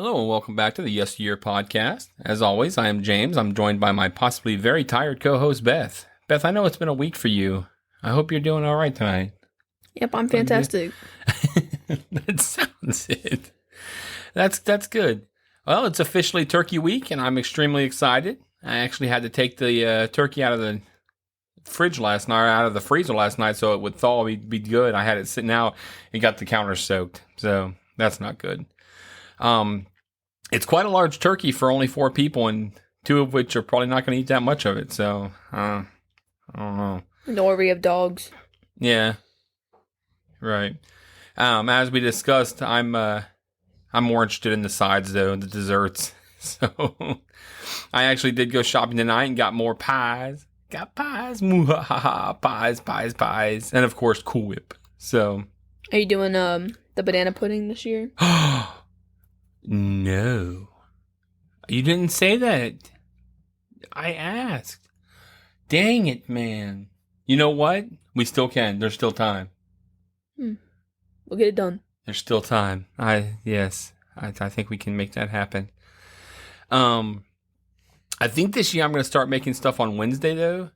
Hello and welcome back to the Yesteryear podcast. As always, I am James. I'm joined by my possibly very tired co-host, Beth. Beth, I know it's been a week for you. I hope you're doing all right tonight. Yep, I'm fantastic. That sounds it. That's good. Well, it's officially Turkey Week, and I'm extremely excited. I actually had to take the turkey out of the fridge last night, out of the freezer last night, so it would thaw, be good. I had it sitting out. It got the counter soaked, so that's not good. It's quite a large turkey for only 4 people, and 2 of which are probably not going to eat that much of it. So, I don't know. Nor we have dogs. Yeah, right. As we discussed, I'm more interested in the sides though, the desserts. So, I actually did go shopping tonight and got more pies. Got pies, pies, and of course, Cool Whip. So, are you doing the banana pudding this year? No. You didn't say that. I asked. Dang it, man. You know what? We still can. There's still time. We'll get it done. There's still time. I think we can make that happen. I think this year I'm going to start making stuff on Wednesday, though.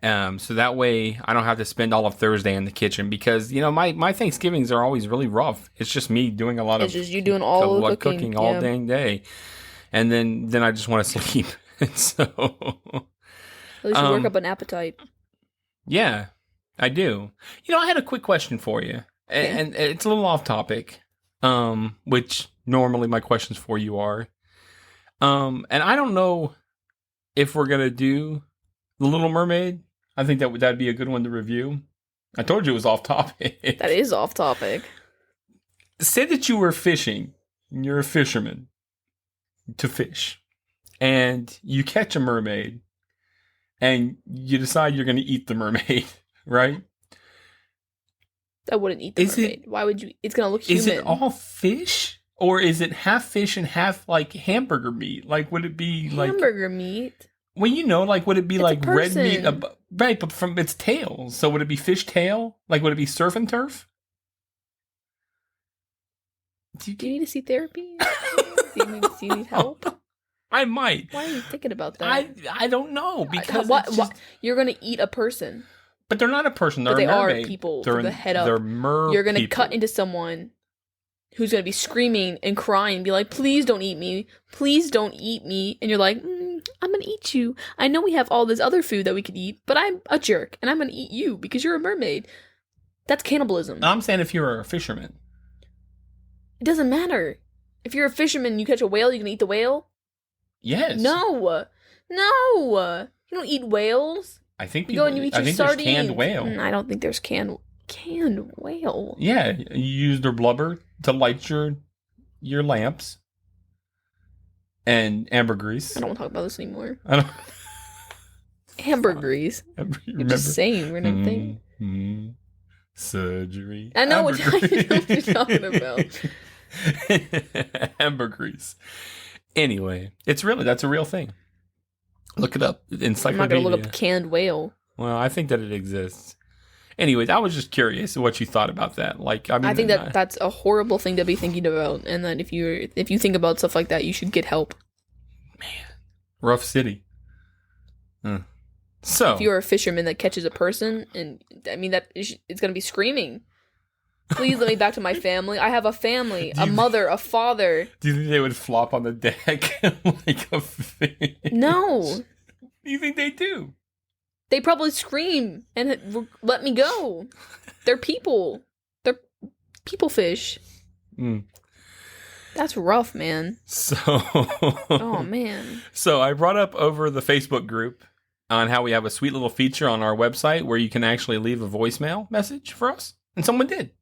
So that way I don't have to spend all of Thursday in the kitchen because, you know, my Thanksgivings are always really rough. It's just me doing a lot it's just you doing all the cooking all dang day. And then I just want to sleep. So at least you work up an appetite. Yeah, I do. You know, I had a quick question for you. Okay. And it's a little off topic, which normally my questions for you are. And I don't know if we're going to do The Little Mermaid. I think that'd be a good one to review. I told you it was off topic. That is off topic. Say that you were fishing. And you're a fisherman to fish. And you catch a mermaid. And you decide you're going to eat the mermaid. Right? I wouldn't eat the mermaid. Why would you? It's going to look human. Is it all fish? Or is it half fish and half like hamburger meat? Like, would it be like... Hamburger meat? Well, you know, like, would it be like red meat? Right, but from its tail. So would it be fish tail? Like, would it be surf and turf? Do you need to see therapy? Do you need help? I might. Why are you thinking about that? I don't know. Because what? You're going to eat a person. But they're not a person. They're but they a mermaid. Are people they're from the head up. They're mer You're going to cut into someone who's going to be screaming and crying and be like, please don't eat me. Please don't eat me. And you're like, I'm going to eat you. I know we have all this other food that we could eat, but I'm a jerk and I'm going to eat you because you're a mermaid. That's cannibalism. I'm saying if you're a fisherman. It doesn't matter. If you're a fisherman and you catch a whale, you can eat the whale? Yes. No. You don't eat whales. I think you go and you eat your sardines. There's canned whale. I don't think there's canned whale. Yeah, you use their blubber to light your lamps and ambergris. I don't want to talk about this anymore. I don't. Ambergris. You're just saying random thing. Surgery. I know what you're talking about. Ambergris. Anyway, that's a real thing. Look it up. I'm not going to look up canned whale. Well, I think that it exists. Anyways, I was just curious what you thought about that. Like, I think that's a horrible thing to be thinking about. And then if you think about stuff like that, you should get help. Man, rough city. So, if you're a fisherman that catches a person, and I mean it's going to be screaming. Please let me back to my family. I have a family, a mother, a father. Do you think they would flop on the deck like a fish? No. Do you think they do? They probably scream and let me go. They're people. They're people fish. That's rough, man. So. Oh, man. So I brought up over the Facebook group on how we have a sweet little feature on our website where you can actually leave a voicemail message for us. And someone did.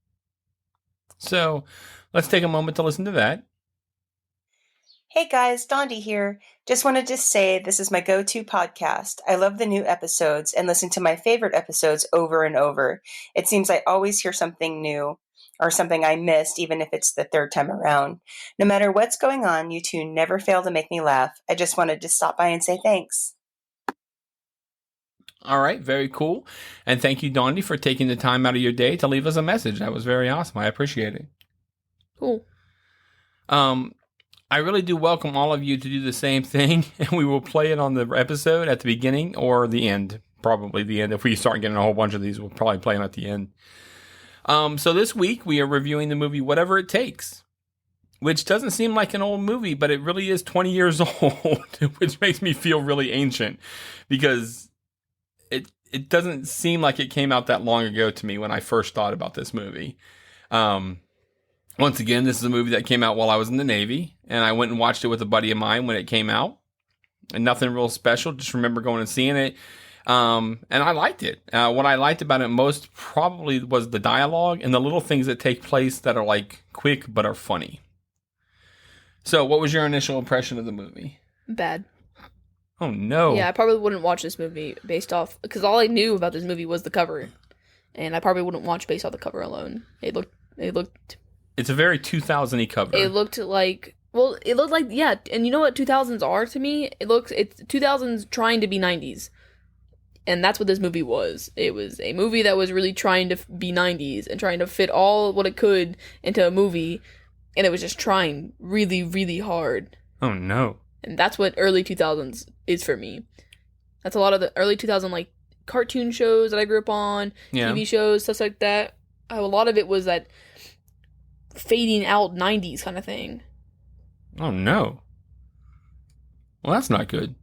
So let's take a moment to listen to that. Hey guys, Dondi here. Just wanted to say this is my go-to podcast. I love the new episodes and listen to my favorite episodes over and over. It seems I always hear something new or something I missed, even if it's the 3rd time around. No matter what's going on, you two never fail to make me laugh. I just wanted to stop by and say thanks. All right, very cool. And thank you, Dondi, for taking the time out of your day to leave us a message. That was very awesome. I appreciate it. Cool. I really do welcome all of you to do the same thing, and we will play it on the episode at the beginning or the end. Probably the end. If we start getting a whole bunch of these, we'll probably play them at the end. So this week we are reviewing the movie Whatever It Takes, which doesn't seem like an old movie, but it really is 20 years old, which makes me feel really ancient because it doesn't seem like it came out that long ago to me when I first thought about this movie. Once again, this is a movie that came out while I was in the Navy, and I went and watched it with a buddy of mine when it came out. And nothing real special, just remember going and seeing it. And I liked it. What I liked about it most probably was the dialogue and the little things that take place that are like quick but are funny. So, what was your initial impression of the movie? Bad. Oh, no. Yeah, I probably wouldn't watch this movie based off... Because all I knew about this movie was the cover. And I probably wouldn't watch based off the cover alone. It looked... It's a very 2000-y cover. It looked like... Well, it looked like... Yeah, and you know what 2000s are to me? It's 2000s trying to be 90s. And that's what this movie was. It was a movie that was really trying to be 90s and trying to fit all what it could into a movie. And it was just trying really, really hard. Oh, no. And that's what early 2000s is for me. That's a lot of the early 2000 like cartoon shows that I grew up on, TV shows, stuff like that. A lot of it was that fading out 90s kind of thing. Oh, no. Well, that's not good.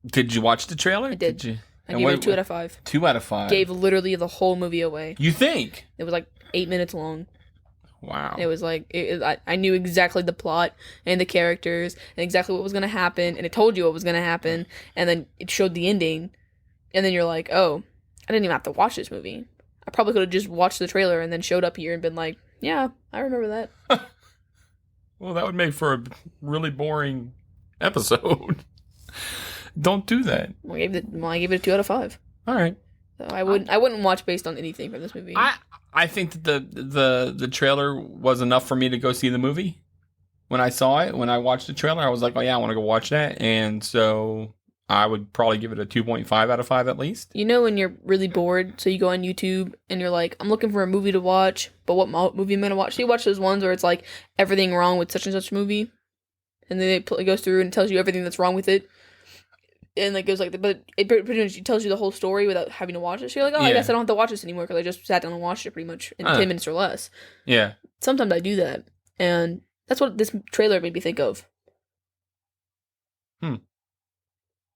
Did you watch the trailer? I did. You? I gave it a 2 out of 5. 2 out of 5. Gave literally the whole movie away. You think? It was like 8 minutes long. Wow. It was like, I knew exactly the plot and the characters and exactly what was going to happen. And it told you what was going to happen. And then it showed the ending. And then you're like, oh, I didn't even have to watch this movie. I probably could have just watched the trailer and then showed up here and been like, yeah, I remember that. Well, that would make for a really boring episode. Don't do that. I gave it a 2 out of 5. All right. So I wouldn't watch based on anything from this movie. I think that the trailer was enough for me to go see the movie. When I saw it, when I watched the trailer, I was like, oh yeah, I want to go watch that. And so I would probably give it a 2.5 out of 5 at least. You know when you're really bored, so you go on YouTube and you're like, I'm looking for a movie to watch, but what movie am I going to watch? So you watch those ones where it's like, everything wrong with such and such movie. And then it goes through and tells you everything that's wrong with it. And it goes like, but it pretty much tells you the whole story without having to watch it. So you're like, oh, I guess I don't have to watch this anymore because I just sat down and watched it pretty much in 10 minutes or less. Yeah. Sometimes I do that. And that's what this trailer made me think of.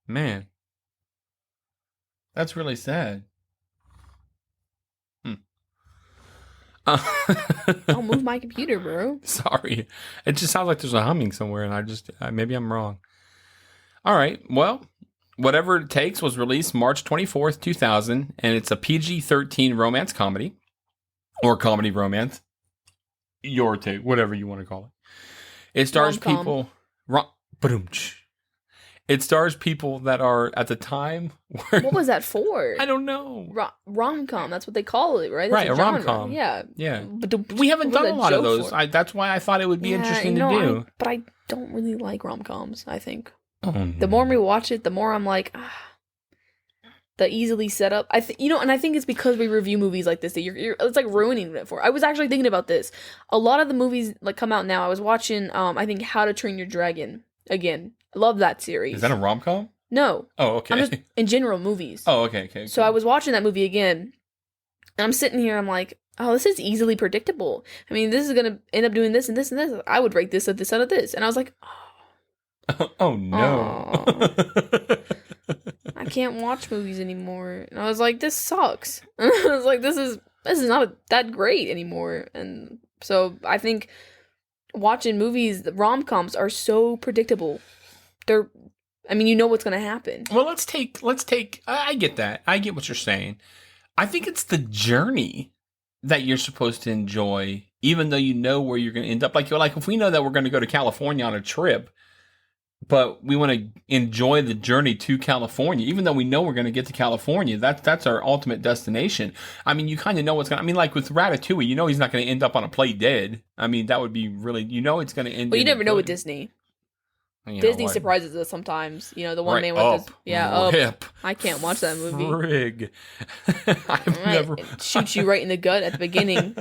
Man. That's really sad. Don't move my computer, bro. Sorry. It just sounds like there's a humming somewhere and maybe I'm wrong. All right. Well, Whatever It Takes was released March 24th, 2000, and it's a PG-13 romance comedy, or comedy romance. Your take, whatever you want to call it. It stars people... It stars people that are, at the time... What was that for? I don't know. Rom-com, that's what they call it, right? That's right, a rom-com. Yeah. But we haven't done a lot of those. That's why I thought it would be interesting to do. But I don't really like rom-coms, I think. Oh, no. The more we watch it, the more I'm like, the easily set up. And I think it's because we review movies like this that it's like ruining it for. I was actually thinking about this. A lot of the movies like come out now. I was watching, I think How to Train Your Dragon again. I love that series. Is that a rom-com? No. Oh, okay. I'm just in general movies. Oh, okay. So I was watching that movie again, and I'm sitting here. I'm like, oh, this is easily predictable. I mean, this is gonna end up doing this and this and this. I would rate this at this out of this, and I was like, oh no. I can't watch movies anymore. And I was like, this sucks. I was like, this is not that great anymore. And so I think watching movies, the rom-coms are so predictable. You know what's going to happen. Well, let's take, I get that. I get what you're saying. I think it's the journey that you're supposed to enjoy, even though you know where you're going to end up. Like if we know that we're going to go to California on a trip, but we want to enjoy the journey to California, even though we know we're going to get to California. That's our ultimate destination. I mean, you kind of know what's going to... I mean, like with Ratatouille, you know he's not going to end up on a plate dead. I mean, that would be really... You know it's going to end... Well, you never know with Disney. Disney surprises us sometimes. The one man with his Up. I can't watch that movie. Frig. I've never It shoots you right in the gut at the beginning.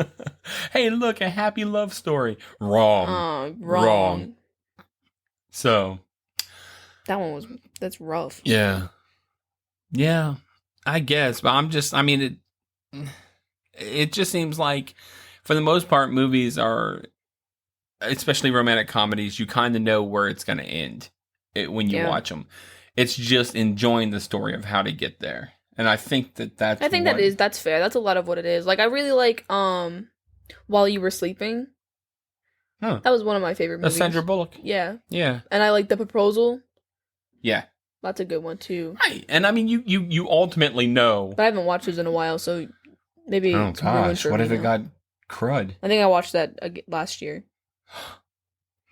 Hey, look, a happy love story. Wrong. Wrong. So that's rough. Yeah, I guess, but it just seems like, for the most part, movies are, especially romantic comedies, you kind of know where it's going to end when you watch them. It's just enjoying the story of how to get there. And I think that's fair. That's a lot of what it is. Like, I really like While You Were Sleeping. Huh. That was one of my favorite movies. Sandra Bullock. Yeah. Yeah. And I like The Proposal. Yeah. That's a good one too. Right. And I mean, you ultimately know. But I haven't watched those in a while, so maybe. Oh gosh, what if it got crud? I think I watched that last year.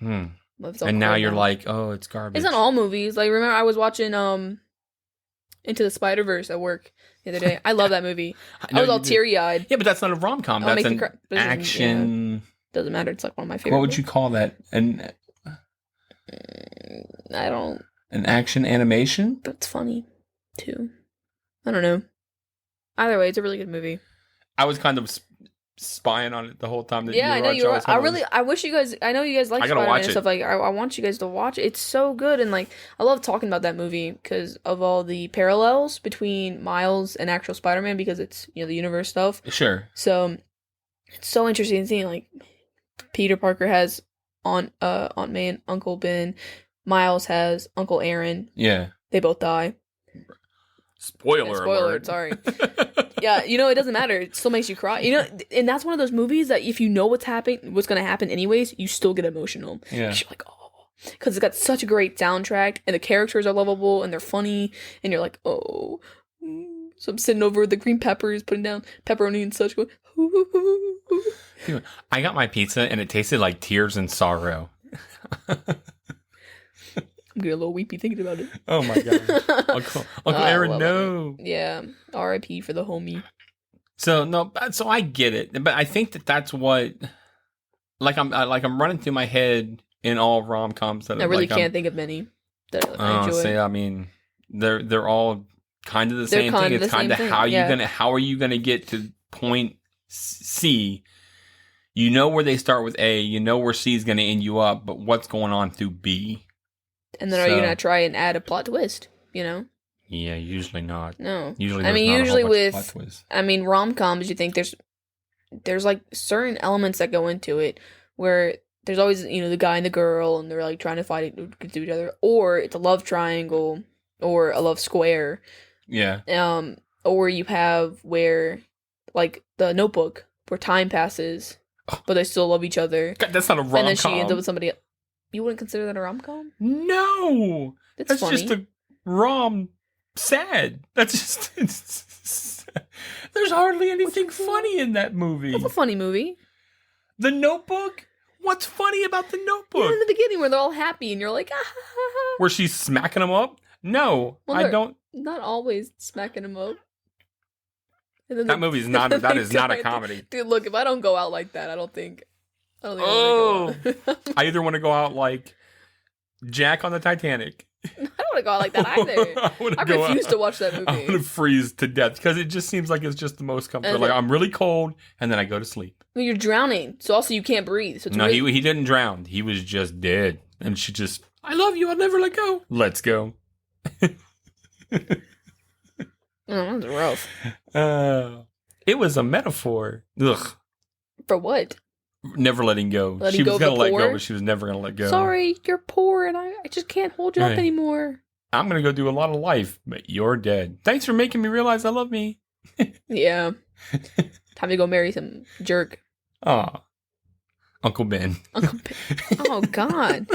And now you're like, oh, it's garbage. It's not all movies. Like, remember, I was watching Into the Spider-Verse at work the other day. I love that movie. I was all teary-eyed. Yeah, but that's not a rom-com. That's an action. Yeah. Doesn't matter. It's like one of my favorite. What would you call that? I don't. An action animation? That's funny, too. I don't know. Either way, it's a really good movie. I was kind of spying on it the whole time that I know you were. I wish you guys. I know you guys like Spider-Man and stuff. Like, I want you guys to watch it. It's so good, and like, I love talking about that movie because of all the parallels between Miles and actual Spider-Man, because it's the universe stuff. Sure. So it's so interesting seeing, like, Peter Parker has Aunt May and Uncle Ben. Miles has Uncle Aaron. Yeah. They both die. Spoiler alert. Sorry. Yeah, it doesn't matter. It still makes you cry. And that's one of those movies that if you know what's going to happen anyways, you still get emotional. Yeah. You're like, oh. Because it's got such a great soundtrack, and the characters are lovable, and they're funny, and you're like, oh. So I'm sitting over the green peppers, putting down pepperoni and such, going, Dude, I got my pizza, and it tasted like tears and sorrow. I'm getting a little weepy thinking about it. Oh my god, Uncle Aaron, no. Yeah, R.I.P. for the homie. So I get it, but I think that's what, I'm running through my head in all rom-coms that I really can't think of many that I enjoy. I mean, they're all kind of the same thing. It's kind of how are you gonna get to point C? You know where they start with A, you know where C is gonna end you up, but what's going on through B? And then are you gonna try and add a plot twist? Yeah, usually not. No, usually with rom-coms, you think there's like certain elements that go into it where there's always the guy and the girl, and they're like trying to fight to each other, or it's a love triangle or a love square. Yeah. Or you have where, like, The Notebook, where time passes, but they still love each other. God, that's not a rom-com. And then she ends up with somebody else. You wouldn't consider that a rom-com? No! That's funny. Just a sad. That's just... There's hardly anything funny in that movie. It's a funny movie. The Notebook? What's funny about The Notebook? In the beginning where they're all happy and you're like, Where she's smacking them up? No, I don't... Not always smacking them up. That movie's not... That is not a comedy. Dude, look, if I don't go out like that, I don't think I either want to go out like Jack on the Titanic. I don't want to go out like that either. I refuse to watch that movie. I want to freeze to death because it just seems like it's just the most comfortable. Like, I'm really cold, and then I go to sleep. Well, you're drowning, so also you can't breathe. So no, he didn't drown. He was just dead. And she just, I love you, I'll never let go. Let's go. Oh, that's rough. It was a metaphor. Ugh. For what? Never letting go. She was going to let go, but she was never going to let go. Sorry, you're poor, and I just can't hold you up anymore. I'm going to go do a lot of life, but you're dead. Thanks for making me realize I love me. Yeah. Time to go marry some jerk. Aw. Uncle Ben. Uncle Ben. Oh, God.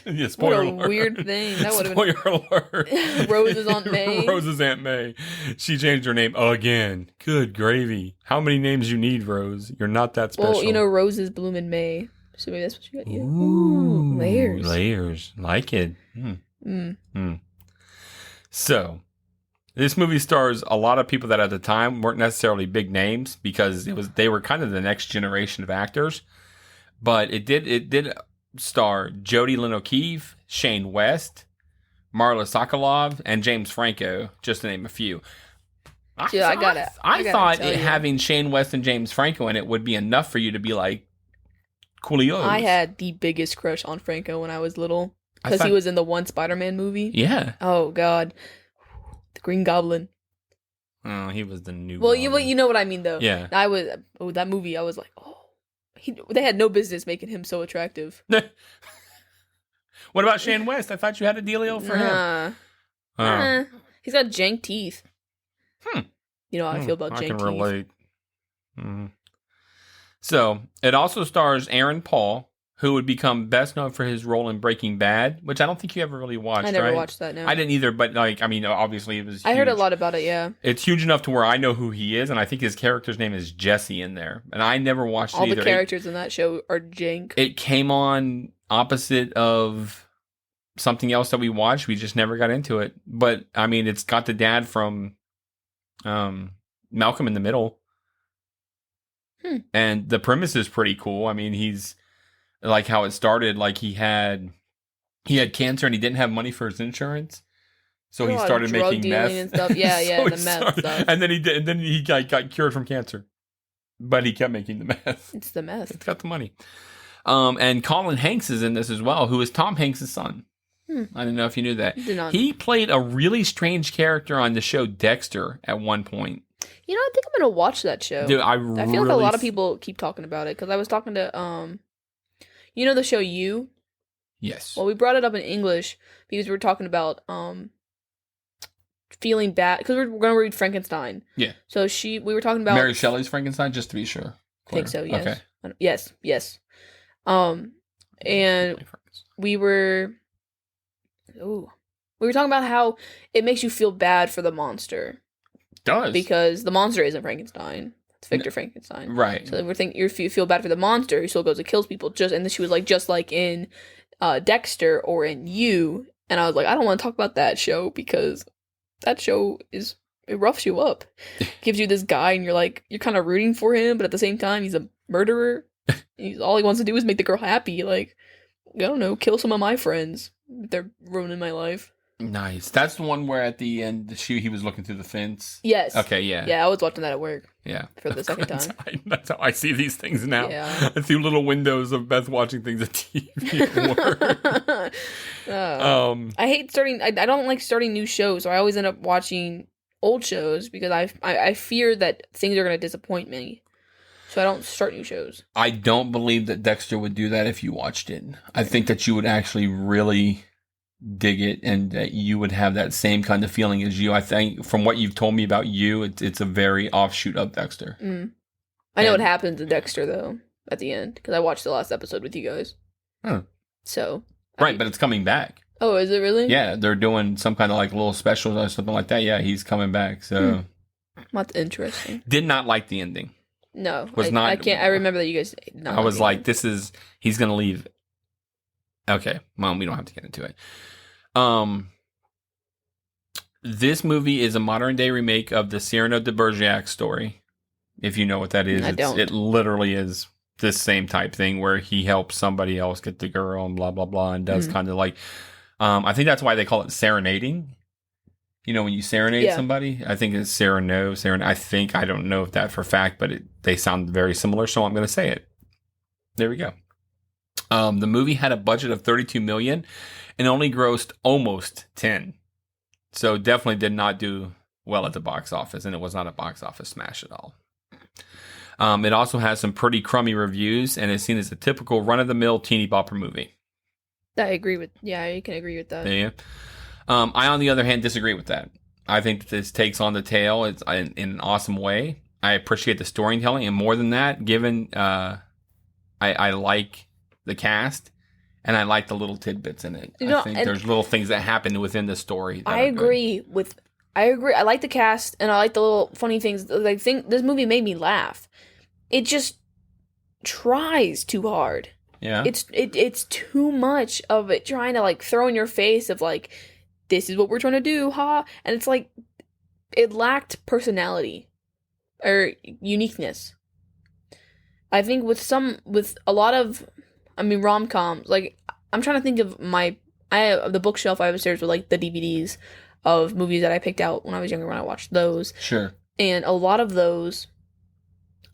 Yeah, spoiler alert. Weird thing. That would have been... Spoiler alert. Rose's Aunt May. Rose's Aunt May. She changed her name again. Good gravy. How many names you need, Rose? You're not that special. Well, roses bloom in May. So maybe that's what you got. Yeah. Ooh, layers. Layers. Like it. So, this movie stars a lot of people that at the time weren't necessarily big names because they were kind of the next generation of actors. But it did star Jodie Lynn O'Keefe, Shane West, Marla Sokolov, and James Franco, just to name a few. I thought having Shane West and James Franco in it would be enough for you to be like, coolios. I had the biggest crush on Franco when I was little. Because he was in the one Spider-Man movie. Yeah. Oh, God. The Green Goblin. Oh, he was the new Well, you know what I mean, though. Yeah. That movie, I was like, oh. They had no business making him so attractive. What about Shane West? I thought you had a dealio for him. He's got jank teeth. You know how I feel about jank teeth. I can relate. So, it also stars Aaron Paul, who would become best known for his role in Breaking Bad, which I don't think you ever really watched, I never watched that, no. I didn't either, but, obviously it was huge. I heard a lot about it, yeah. It's huge enough to where I know who he is, and I think his character's name is Jesse in there. And I never watched it either. All the characters in that show are jank. It came on opposite of something else that we watched. We just never got into it. But, it's got the dad from Malcolm in the Middle. And the premise is pretty cool. He's like how it started. Like he had cancer and he didn't have money for his insurance, so he started making meth and stuff. Yeah, so the meth stuff. And then he got cured from cancer, but he kept making the meth. It's the meth. It's got the money. And Colin Hanks is in this as well, who is Tom Hanks' son. I don't know if you knew that. Did not. He played a really strange character on the show Dexter at one point. You know, I think I'm gonna watch that show. Dude, I feel like a lot of people keep talking about it because I was talking to you know the show You? Yes. Well, we brought it up in English because we were talking about feeling bad because we're gonna read Frankenstein. Yeah. So we were talking about Mary Shelley's Frankenstein, just to be sure. I think so. Yes. Okay. Yes. And we were talking about how it makes you feel bad for the monster. Does because the monster isn't Frankenstein. It's Victor Frankenstein. Right. So we're thinking if you feel bad for the monster, he still goes and kills people. And then she was like, just like in Dexter or in You. And I was like, I don't want to talk about that show because that show it roughs you up. Gives you this guy and you're kind of rooting for him, but at the same time he's a murderer. All he wants to do is make the girl happy. Like, I don't know, kill some of my friends. They're ruining my life. Nice. That's the one where at the end he was looking through the fence. Yes. Okay, yeah. Yeah, I was watching that at work. Yeah. For the second time. That's how I see these things now. Yeah. I see little windows of Beth watching things at TV at work. I hate starting. I don't like starting new shows, so I always end up watching old shows because I fear that things are going to disappoint me. So I don't start new shows. I don't believe that Dexter would do that if you watched it. I think that you would actually really dig it and that you would have that same kind of feeling as You. I think from what you've told me about You, it's a very offshoot of Dexter. I know what happens in Dexter though at the end because I watched the last episode with you guys. So right, but it's coming back. Oh, is it really? Yeah, they're doing some kind of like little specials or something like that. Yeah, he's coming back. So that's interesting. Did not like the ending. No, I can't. I remember that you guys. I was like, he's gonna leave. Okay, well, we don't have to get into it. This movie is a modern day remake of the Cyrano de Bergerac story. If you know what that is, it literally is this same type thing where he helps somebody else get the girl and blah blah blah, and does kind of like. I think that's why they call it serenading. You know, when you serenade somebody, I think it's Cyrano. I don't know if that for a fact, but they sound very similar, so I'm going to say it. There we go. The movie had a budget of $32 million and only grossed almost 10. So definitely did not do well at the box office, and it was not a box office smash at all. It also has some pretty crummy reviews and is seen as a typical run-of-the-mill teeny bopper movie. I agree with. Yeah, you can agree with that. Yeah. I, on the other hand, disagree with that. I think that this takes on the tale in an awesome way. I appreciate the storytelling, and more than that, given I like the cast, and I like the little tidbits in it. I think there's little things that happen within the story. I agree. I like the cast, and I like the little funny things. I think this movie made me laugh. It just tries too hard. Yeah, it's too much of it trying to like throw in your face of like, this is what we're trying to do, ha! And it's like it lacked personality or uniqueness. I think with a lot of, rom-coms, like I'm trying to think of my the bookshelf I have upstairs with like the DVDs of movies that I picked out when I was younger when I watched those. Sure. And a lot of those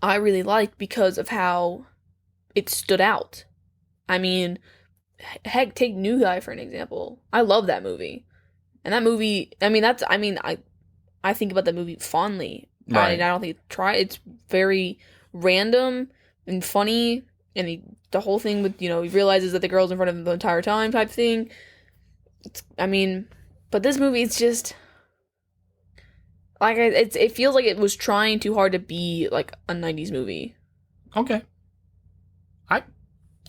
I really liked because of how it stood out. I mean, heck, take New Guy for an example. I love that movie. And that movie, I think about that movie fondly. Right. I don't think it's very random and funny, and the whole thing with, he realizes that the girl's in front of him the entire time type thing. But this movie, it's just like it feels like it was trying too hard to be like a 90s movie. Okay.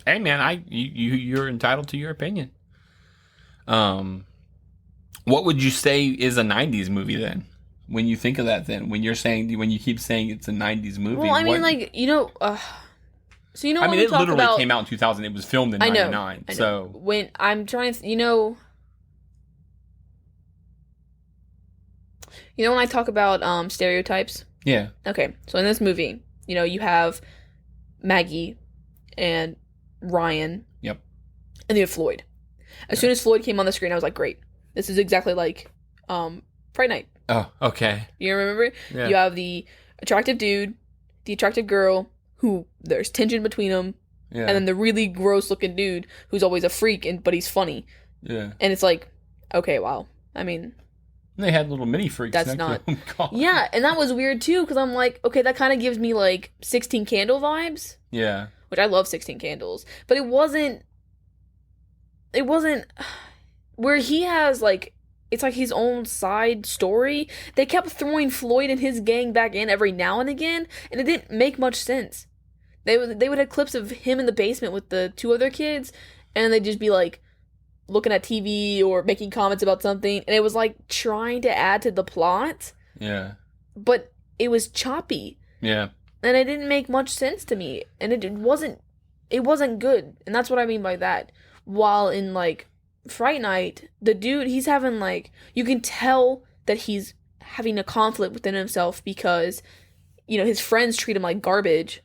Hey man, you're entitled to your opinion. What would you say is a 90s movie then? When you think of that, then when you keep saying it's a 90s movie. Well, I mean, so when we it talk literally about, came out in 2000. It was filmed in 99. I know. So when I'm trying to, when I talk about stereotypes. yeah. Okay, so in this movie, you have Maggie and Ryan. Yep. And you have Floyd. As soon as Floyd came on the screen, I was like, great. This is exactly like Fright Night. Oh, okay. You remember? Yeah. You have the attractive dude, the attractive girl, who there's tension between them, Yeah. and then the really gross looking dude who's always a freak but he's funny. Yeah. And it's like, okay, wow. I mean, They had little mini freaks. That's next not- to them. God. yeah, and that was weird too, because I'm like, okay, that kind of gives me like 16 Candle vibes, Yeah. which I love 16 Candles, but it wasn't where he has like, it's like his own side story. They kept throwing Floyd and his gang back in every now and again, and it didn't make much sense. They would have clips of him in the basement with the two other kids, and they'd just be like looking at TV or making comments about something, and it was like trying to add to the plot, Yeah. but it was choppy, Yeah. and it didn't make much sense to me, and it wasn't good, and that's what I mean by that. While in like Fright Night, the dude, he's having like, you can tell that he's having a conflict within himself because, his friends treat him like garbage.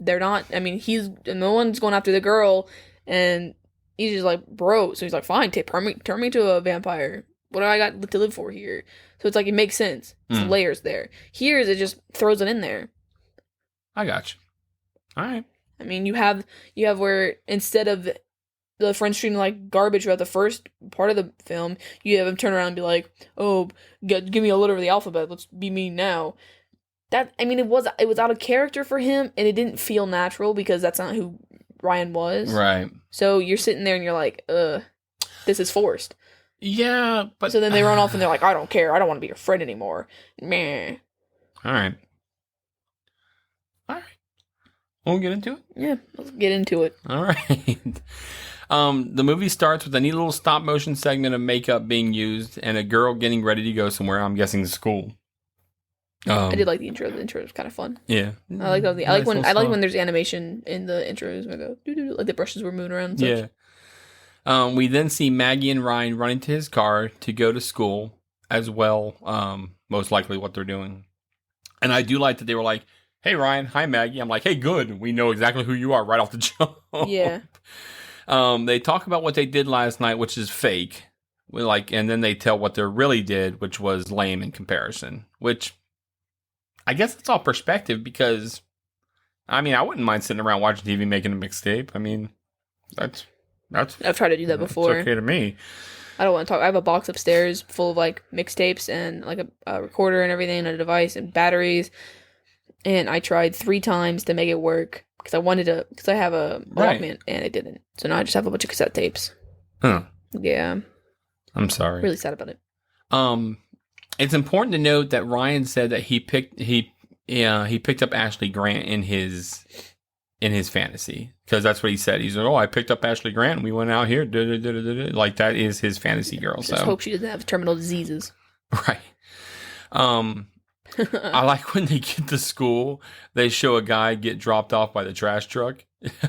They're not, no one's going after the girl, and he's just like, bro, so he's like, fine, turn me into a vampire. What do I got to live for here? So it's like, it makes sense. It's layers there. Here, it just throws it in there. I got you. All right. I mean, you have where instead of the friends treating him like garbage throughout the first part of the film, you have him turn around and be like, oh, give me a letter of the alphabet. Let's be mean now. It was out of character for him, and it didn't feel natural because that's not who Ryan was. Right. So you're sitting there and you're like, this is forced. Yeah, but So then they run off and they're like, I don't care. I don't want to be your friend anymore. Meh. All right. We'll get into it. Yeah, let's get into it. All right. The movie starts with a neat little stop motion segment of makeup being used and a girl getting ready to go somewhere. I'm guessing school. I did like the intro. The intro was kind of fun. Yeah. I like when there's animation in the intros where go like the brushes were moving around and such. Yeah. We then see Maggie and Ryan run into his car to go to school as well. Most likely what they're doing. And I do like that they were like, hey Ryan, hi Maggie. I'm like, hey, good. We know exactly who you are right off the jump. Yeah. They talk about what they did last night, which is fake. And then they tell what they really did, which was lame in comparison. Which I guess it's all perspective because, I wouldn't mind sitting around watching TV making a mixtape. That's I've tried to do that before. It's okay to me. I don't want to talk. I have a box upstairs full of like mixtapes and like a recorder and everything and a device and batteries. And I tried 3 times to make it work because I have a Walkman and it didn't. So now I just have a bunch of cassette tapes. Huh. Yeah. I'm sorry. Really sad about it. It's important to note that Ryan said that he picked up Ashley Grant in his fantasy because that's what he said. He said, "Oh, I picked up Ashley Grant and we went out here." Like that is his fantasy girl. Just hope she doesn't have terminal diseases. Right. I like when they get to school, they show a guy get dropped off by the trash truck.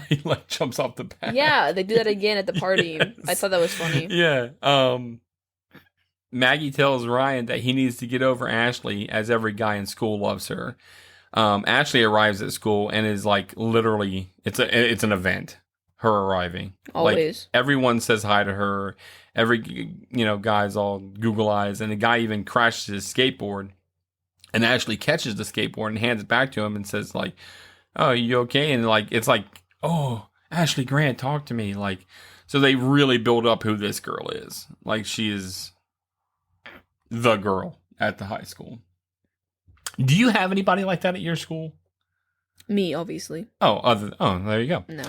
He like jumps off the back. Yeah, they do that again at the party. Yes. I thought that was funny. Yeah. Maggie tells Ryan that he needs to get over Ashley as every guy in school loves her. Ashley arrives at school and is like literally it's an event. her arriving. Always. Like, everyone says hi to her. Every, guy's all Google eyes. And the guy even crashes his skateboard and actually catches the skateboard and hands it back to him and says, like, oh, you okay? And, like, it's like, oh, Ashley Grant, talk to me. Like, so they really build up who this girl is. Like, she is the girl at the high school. Do you have anybody like that at your school? Me, obviously. There you go. No.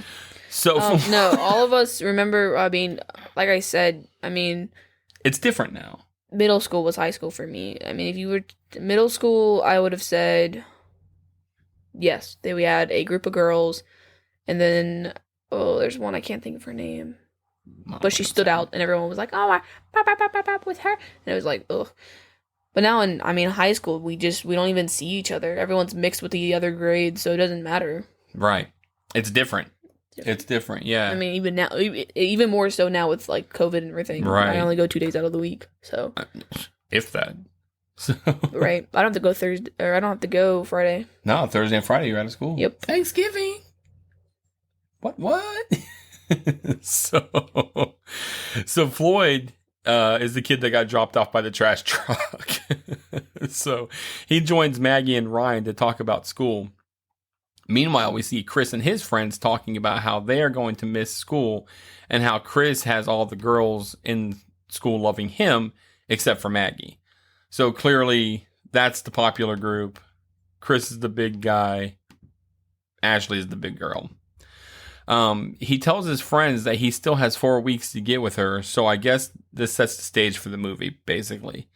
So no, all of us remember. I mean, like I said, it's different now. Middle school was high school for me. I mean, if you were middle school, I would have said yes. Then we had a group of girls, and then there's one I can't think of her name, but she stood out, and everyone was like, "Oh, I with her," and it was like, ugh. But now in high school, we don't even see each other. Everyone's mixed with the other grades, so it doesn't matter. Right. It's different. It's different, yeah. I mean, even now, even more so now with like COVID and everything. Right. I only go 2 days out of the week, so if that. So. Right. I don't have to go Thursday, or I don't have to go Friday. No, Thursday and Friday you're out of school. Yep. Thanksgiving. What? So Floyd is the kid that got dropped off by the trash truck. So he joins Maggie and Ryan to talk about school. Meanwhile, we see Chris and his friends talking about how they are going to miss school and how Chris has all the girls in school loving him except for Maggie. So clearly that's the popular group. Chris is the big guy. Ashley is the big girl. He tells his friends that he still has 4 weeks to get with her, so I guess this sets the stage for the movie, basically.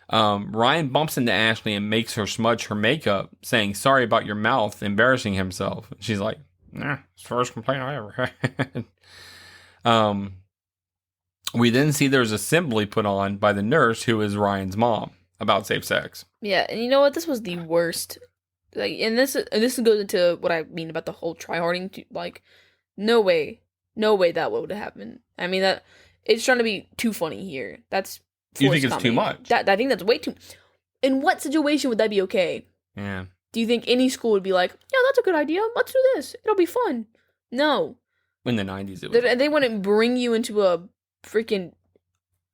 Ryan bumps into Ashley and makes her smudge her makeup, saying, "Sorry about your mouth," embarrassing himself. She's like, "Nah, it's the first complaint I ever had." We then see there's assembly put on by the nurse, who is Ryan's mom, about safe sex. Yeah, and you know what? This was the worst. Like, and this goes into what I mean about the whole tryharding. Like, no way that would have happened. I mean, that it's trying to be too funny here. That's you think it's too much? I think that's way too. In what situation would that be okay? Yeah. Do you think any school would be like, "Yeah, that's a good idea. Let's do this. It'll be fun"? No. In the 90s, it was. They wouldn't bring you into a freaking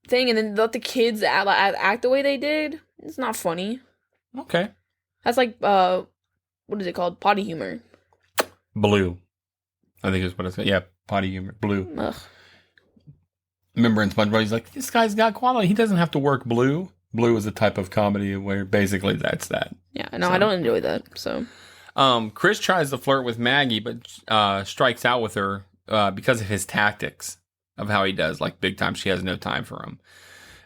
thing and then let the kids act the way they did. It's not funny. Okay. That's like, what is it called? Potty humor. Blue. I think is what it's called. Yeah, potty humor. Blue. Ugh. Remember in SpongeBob, he's like, this guy's got quality. He doesn't have to work blue. Blue is a type of comedy where basically that's that. Yeah, no, so. I don't enjoy that, so. Chris tries to flirt with Maggie, but strikes out with her because of his tactics of how he does. Like, big time, she has no time for him.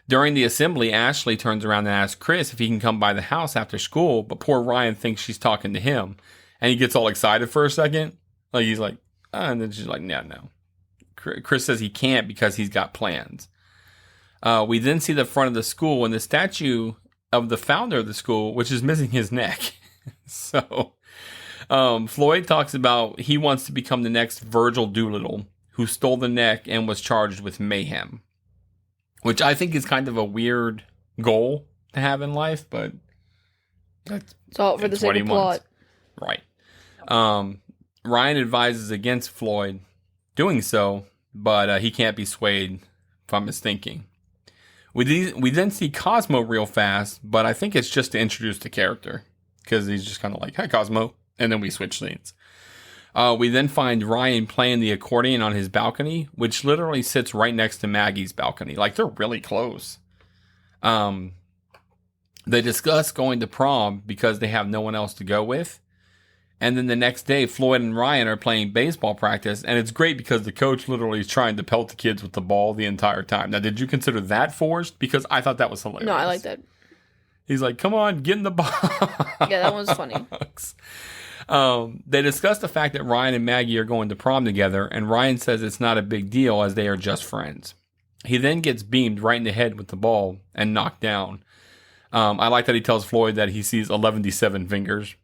During the assembly, Ashley turns around and asks Chris if he can come by the house after school, but poor Ryan thinks she's talking to him. And he gets all excited for a second. Like, he's like, and then she's like, yeah, no. Chris says he can't because he's got plans. We then see the front of the school and the statue of the founder of the school, which is missing his neck. So, Floyd talks about he wants to become the next Virgil Doolittle, who stole the neck and was charged with mayhem. Which I think is kind of a weird goal to have in life, but it's all for the sake of plot. Right. Ryan advises against Floyd doing so, but he can't be swayed from his thinking. We then see Cosmo real fast, but I think it's just to introduce the character, because he's just kind of like, "Hi, Cosmo," and then we switch scenes. We then find Ryan playing the accordion on his balcony, which literally sits right next to Maggie's balcony. Like, they're really close. They discuss going to prom because they have no one else to go with. And then the next day, Floyd and Ryan are playing baseball practice. And it's great because the coach literally is trying to pelt the kids with the ball the entire time. Now, did you consider that forced? Because I thought that was hilarious. No, I like that. He's like, "Come on, get in the box." Yeah, that was funny. They discuss the fact that Ryan and Maggie are going to prom together, and Ryan says it's not a big deal as they are just friends. He then gets beamed right in the head with the ball and knocked down. I like that he tells Floyd that he sees 11-7 fingers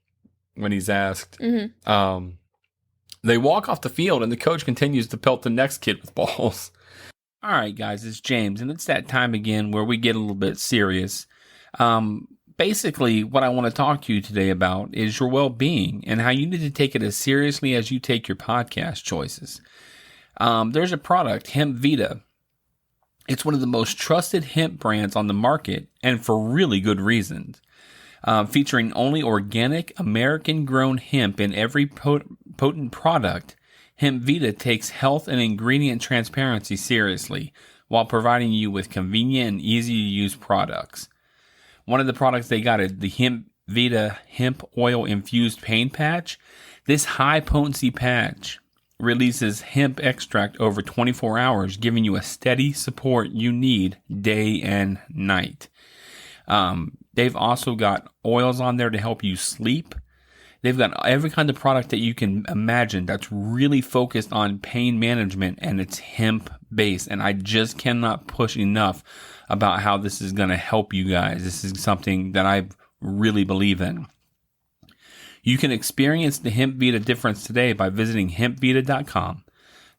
when he's asked. Mm-hmm. They walk off the field, and the coach continues to pelt the next kid with balls. All right, guys, it's James, and it's that time again where we get a little bit serious. Basically, what I want to talk to you today about is your well-being and how you need to take it as seriously as you take your podcast choices. There's a product, Hemp Vita. It's one of the most trusted hemp brands on the market, and for really good reasons. Featuring only organic, American-grown hemp in every potent product, Hemp Vita takes health and ingredient transparency seriously, while providing you with convenient and easy-to-use products. One of the products they got is the Hemp Vita Hemp Oil Infused Pain Patch. This high-potency patch releases hemp extract over 24 hours, giving you a steady support you need day and night. They've also got oils on there to help you sleep. They've got every kind of product that you can imagine that's really focused on pain management, and it's hemp-based. And I just cannot push enough about how this is going to help you guys. This is something that I really believe in. You can experience the Hemp Vita difference today by visiting hempvita.com.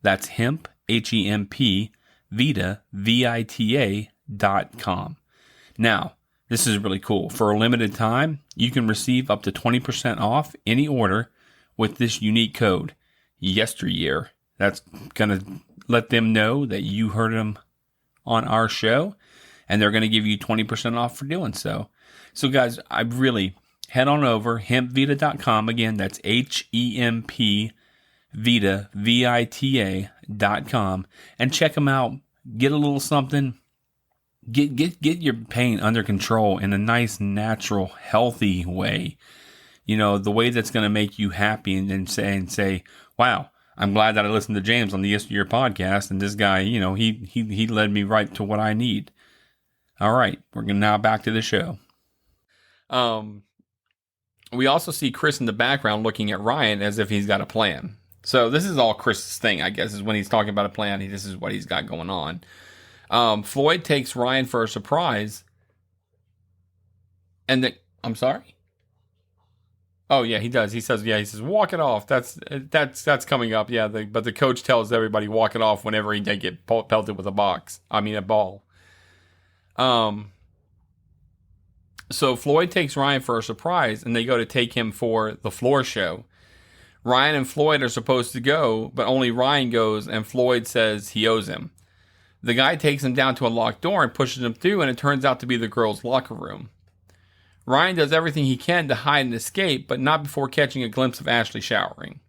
That's hemp, H-E-M-P, Vita, V-I-T-A.com. Now, this is really cool. For a limited time, you can receive up to 20% off any order with this unique code, Yesteryear. That's going to let them know that you heard them on our show, and they're going to give you 20% off for doing so. So, guys, I really... head on over, hempvita.com. Again, that's H-E-M-P, Vita, V-I-T-A.com. And check them out. Get a little something. Get your pain under control in a nice, natural, healthy way. You know, the way that's going to make you happy and say, wow, I'm glad that I listened to James on the Yesteryear podcast. And this guy, you know, he led me right to what I need. All right, we're now back to the show. We also see Chris in the background looking at Ryan as if he's got a plan. So this is all Chris's thing, I guess, is when he's talking about a plan, this is what he's got going on. Floyd takes Ryan for a surprise. And I'm sorry? Oh, yeah, he does. He says, walk it off. That's coming up. Yeah, but the coach tells everybody walk it off whenever they get pelted with a ball. So Floyd takes Ryan for a surprise, and they go to take him for the floor show. Ryan and Floyd are supposed to go, but only Ryan goes, and Floyd says he owes him. The guy takes him down to a locked door and pushes him through, and it turns out to be the girls' locker room. Ryan does everything he can to hide and escape, but not before catching a glimpse of Ashley showering.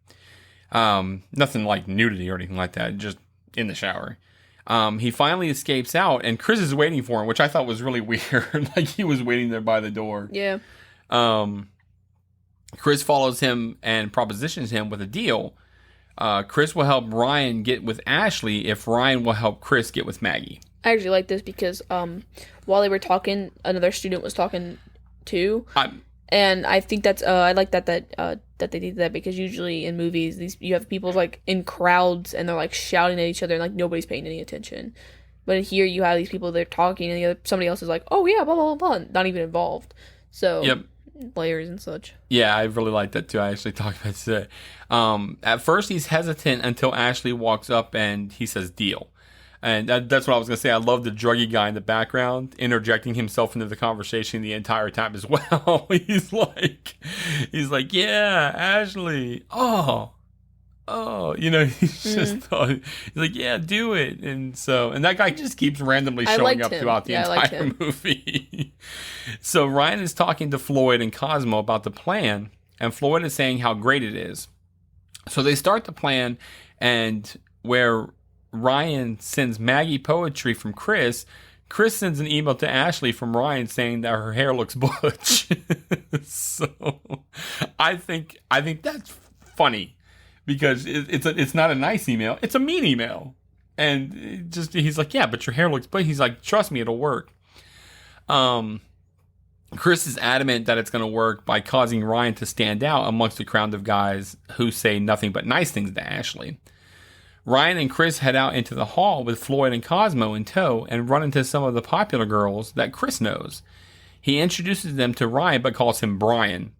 Nothing like nudity or anything like that, just in the shower. He finally escapes out, and Chris is waiting for him, which I thought was really weird. Like he was waiting there by the door. Yeah. Chris follows him and propositions him with a deal. Chris will help Ryan get with Ashley if Ryan will help Chris get with Maggie. I actually like this because while they were talking, another student was talking too. And I think that's I like that they did that, because usually in movies you have people like in crowds and they're like shouting at each other and like nobody's paying any attention. But here you have these people, they're talking and somebody else is like, oh yeah, blah blah blah, not even involved. So yep. Layers and such. Yeah, I really like that too. I actually talked about it today. At first he's hesitant until Ashley walks up and he says deal. And that's what I was going to say. I love the druggy guy in the background interjecting himself into the conversation the entire time as well. He's like, yeah, Ashley. Oh, you know, he's like, yeah, do it. And that guy just keeps randomly showing up throughout the entire movie. So Ryan is talking to Floyd and Cosmo about the plan, and Floyd is saying how great it is. So they start the plan, and where Ryan sends Maggie poetry from Chris sends an email to Ashley from Ryan saying that her hair looks butch. So I think that's funny, because it's not a nice email, it's a mean email. And he's like, yeah, but your hair looks butch. He's like, trust me, it'll work. Chris is adamant that it's going to work by causing Ryan to stand out amongst a crowd of guys who say nothing but nice things to Ashley. Ryan and Chris head out into the hall with Floyd and Cosmo in tow and run into some of the popular girls that Chris knows. He introduces them to Ryan but calls him Brian.